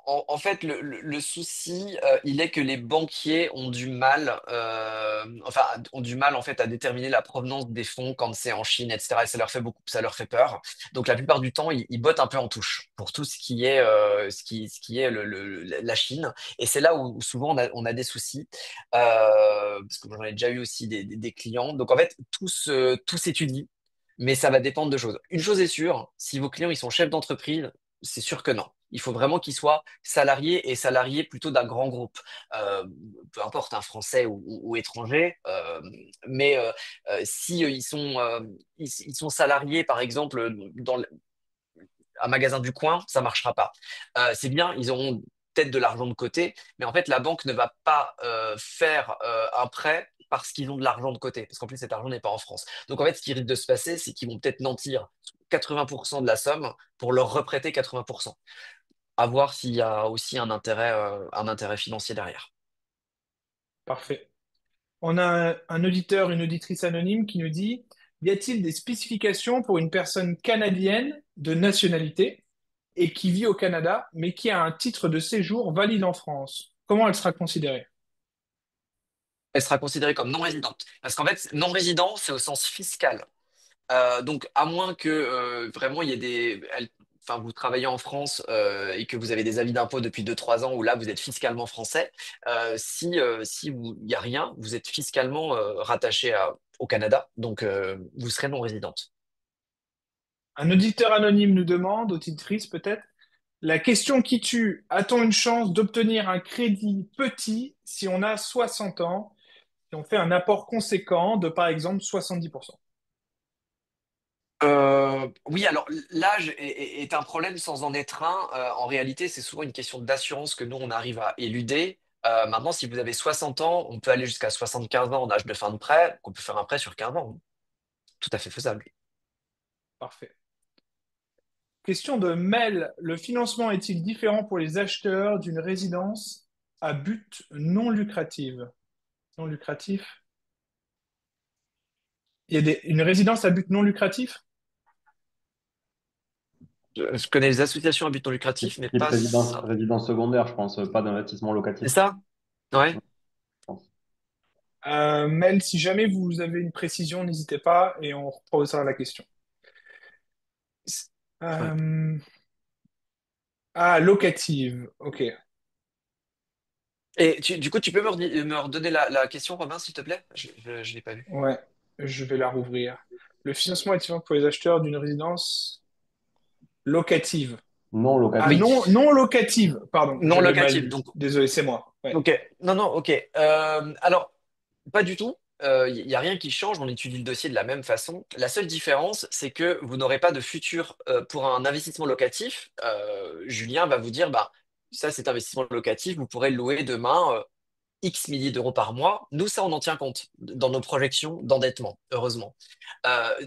En fait, le souci, il est que les banquiers ont du mal, enfin, ont du mal en fait à déterminer la provenance des fonds quand c'est en Chine, etc. Et ça leur fait peur. Donc, la plupart du temps, ils bottent un peu en touche pour tout ce qui est, ce qui est la Chine. Et c'est là où souvent on a des soucis, parce que j'en ai déjà eu aussi des clients. Donc, en fait, tout s'étudie mais ça va dépendre de choses. Une chose est sûre, si vos clients ils sont chefs d'entreprise, c'est sûr que non. Il faut vraiment qu'ils soient salariés et salariés plutôt d'un grand groupe. Euh, Peu importe, un français ou étranger. Mais si ils sont salariés, par exemple, dans un magasin du coin, ça marchera pas. C'est bien, ils auront peut-être de l'argent de côté, mais en fait, la banque ne va pas faire un prêt parce qu'ils ont de l'argent de côté, parce qu'en plus, cet argent n'est pas en France. Donc, en fait, ce qui risque de se passer, c'est qu'ils vont peut-être nantir 80% de la somme pour leur reprêter 80%. À voir s'il y a aussi un intérêt financier derrière. Parfait. On a un auditeur, une auditrice anonyme qui nous dit, y a-t-il des spécifications pour une personne canadienne de nationalité et qui vit au Canada, mais qui a un titre de séjour valide en France? Comment elle sera considérée? Elle sera considérée comme non résidente. Parce qu'en fait, non résident, c'est au sens fiscal. Donc, à moins que vraiment il y ait enfin, vous travaillez en France et que vous avez des avis d'impôt depuis 2 3 ans où là vous êtes fiscalement français, si il n'y a rien, vous êtes fiscalement rattaché au Canada, donc vous serez non résidente. Un auditeur anonyme nous demande, auditrice peut-être, la question qui tue, a-t-on une chance d'obtenir un crédit petit si on a 60 ans, si on fait un apport conséquent de par exemple 70%? Oui, alors l'âge est un problème sans en être un. En réalité, c'est souvent une question d'assurance que nous, on arrive à éluder. Maintenant, si vous avez 60 ans, on peut aller jusqu'à 75 ans en âge de fin de prêt. Donc on peut faire un prêt sur 15 ans. Tout à fait faisable. Parfait. Question de Mel, le financement est-il différent pour les acheteurs d'une résidence à but non lucratif? Non lucratif? Il y a une résidence à but non lucratif? Je connais les associations à but non lucratif, mais Type pas ça. résidence secondaire, je pense, pas d'investissement C'est locatif. ça? Ouais. Je pense. Mel, si jamais vous avez une précision, n'hésitez pas et on reposera la question. Ouais. Euh, Ah, locative, ok. Et du coup, tu peux me redonner la question, Romain, s'il te plaît? Je l'ai pas vu. Ouais, je vais la rouvrir. Le financement est différent pour les acheteurs d'une résidence locative. Non Ah Oui, locatif. non, non locative, pardon, non j'avais mal locatif. lu. Donc, Désolé, c'est moi. Ouais. ok. Non, non, ok. Alors, pas du tout. Il n'y a rien qui change. On étudie le dossier de la même façon. La seule différence, c'est que vous n'aurez pas de futur pour un investissement locatif. Julien va vous dire, bah, ça, c'est investissement locatif. Vous pourrez le louer demain. X milliers d'euros par mois, nous, ça, on en tient compte dans nos projections d'endettement, heureusement.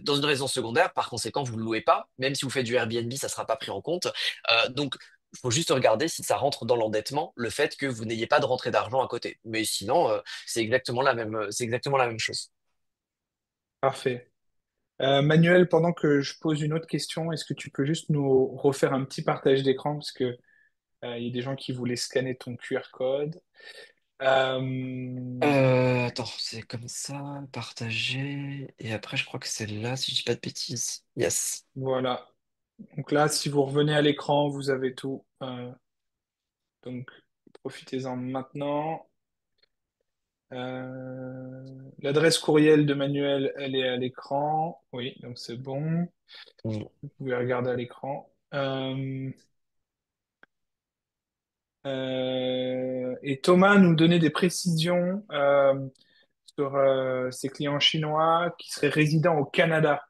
Dans une résidence secondaire, par conséquent, vous ne le louez pas, même si vous faites du Airbnb, ça ne sera pas pris en compte. Donc, il faut juste regarder si ça rentre dans l'endettement, le fait que vous n'ayez pas de rentrée d'argent à côté. Mais sinon, c'est exactement la même chose. Parfait. Manuel, pendant que je pose une autre question, est-ce que tu peux juste nous refaire un petit partage d'écran parce que il y a des gens qui voulaient scanner ton QR code. Euh, Attends, c'est comme ça, partager, et après, je crois que c'est là, si je dis pas de bêtises. Yes. voilà. Donc là, si vous revenez à l'écran, vous avez tout. Donc, profitez-en maintenant. L'adresse courriel de Manuel, elle est à l'écran. Oui, donc c'est bon. Mm. Vous pouvez regarder à l'écran. Et Thomas nous donnait des précisions sur ses clients chinois qui seraient résidents au Canada.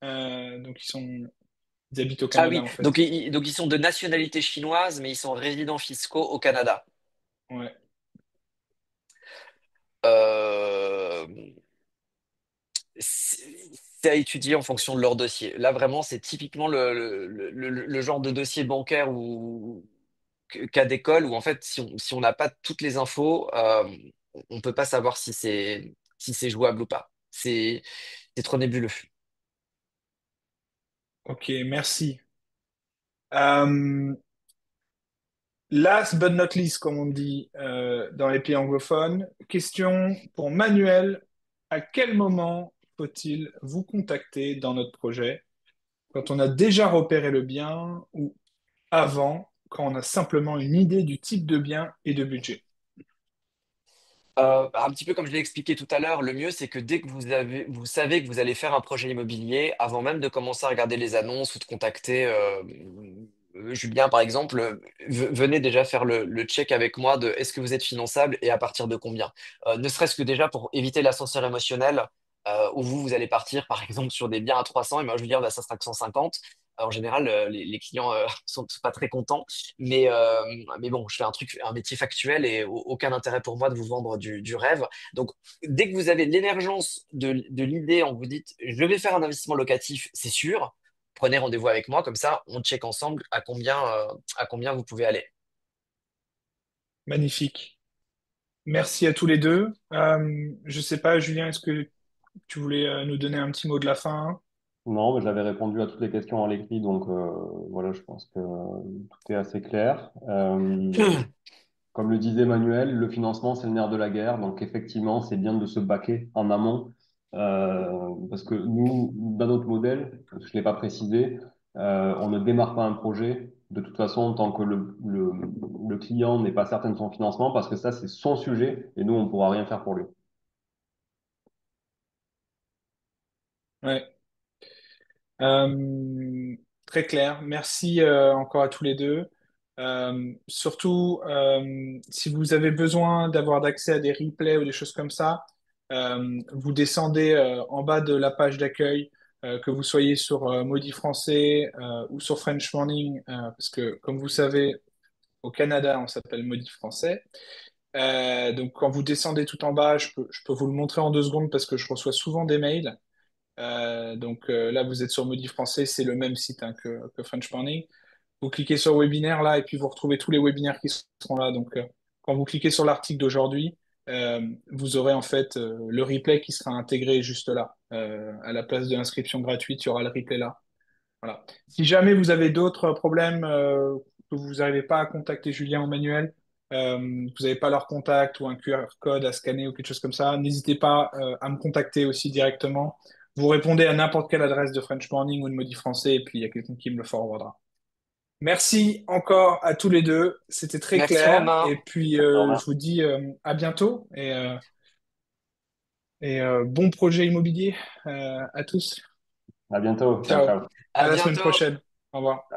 Donc ils habitent au Ah Canada oui, en fait. donc ils sont de nationalité chinoise, mais ils sont résidents fiscaux au Canada. Ouais. Euh, c'est à étudier en fonction de leur dossier. Là, vraiment, c'est typiquement le genre de dossier bancaire ou cas d'école où, en fait, si on n'a pas toutes les infos, on peut pas savoir si c'est jouable ou pas. C'est trop nébuleux. Ok, merci. Euh, Last but not least, comme on dit dans les pays anglophones, question pour Manuel. À quel moment faut-il vous contacter dans notre projet? Quand on a déjà repéré le bien ou avant, quand on a simplement une idée du type de bien et de budget? Un petit peu comme je l'ai expliqué tout à l'heure, le mieux c'est que dès que vous savez que vous allez faire un projet immobilier, avant même de commencer à regarder les annonces ou de contacter Julien, par exemple, venez déjà faire le check avec moi de est-ce que vous êtes finançable et à partir de combien. Ne serait-ce que déjà pour éviter l'ascenseur émotionnel où vous allez partir, par exemple, sur des biens à 300 et moi je veux dire, bah, ça sera que 150. En général, les clients sont pas très contents, mais bon, je fais un métier factuel et aucun intérêt pour moi de vous vendre du rêve. Donc, dès que vous avez l'émergence de l'idée, on vous dites, je vais faire un investissement locatif, c'est sûr. Prenez rendez-vous avec moi, comme ça, on check ensemble à combien vous pouvez aller. Magnifique. Merci à tous les deux. Je sais pas, Julien, est-ce que tu voulais nous donner un petit mot de la fin? Non, mais j'avais répondu à toutes les questions à l'écrit, donc voilà, je pense que tout est assez clair. Comme le disait Manuel, le financement, c'est le nerf de la guerre. Donc, effectivement, c'est bien de se baquer en amont. Parce que nous, dans notre modèle, je ne l'ai pas précisé, on ne démarre pas un projet de toute façon tant que le client n'est pas certain de son financement, parce que ça, c'est son sujet et nous, on ne pourra rien faire pour lui. Ouais. Euh, Très clair. Merci encore à tous les deux. Surtout, si vous avez besoin d'avoir d'accès à des replays ou des choses comme ça, vous descendez en bas de la page d'accueil, que vous soyez sur Maudit Français ou sur French Morning, parce que comme vous savez, au Canada, on s'appelle Maudit Français. Donc quand vous descendez tout en bas, je peux vous le montrer en 2 secondes parce que je reçois souvent des mails. Là, vous êtes sur Maudit Français, c'est le même site hein, que French Morning. Vous cliquez sur webinaire là et puis vous retrouvez tous les webinaires qui seront là. Quand vous cliquez sur l'article d'aujourd'hui, vous aurez en fait le replay qui sera intégré juste là. À la place de l'inscription gratuite, il y aura le replay là. Voilà. Si jamais vous avez d'autres problèmes, que vous n'arrivez pas à contacter Julien ou Manuel, vous n'avez pas leur contact ou un QR code à scanner ou quelque chose comme ça, n'hésitez pas à me contacter aussi directement. Vous répondez à n'importe quelle adresse de French Morning ou de Maudit Français et puis il y a quelqu'un qui me le forwardera. Merci encore à tous les deux, c'était très Merci clair Romain. et puis Alors, je vous dis à bientôt et bon projet immobilier à tous. à bientôt. Ciao, Ciao, ciao. à À la semaine bientôt. prochaine. Au revoir.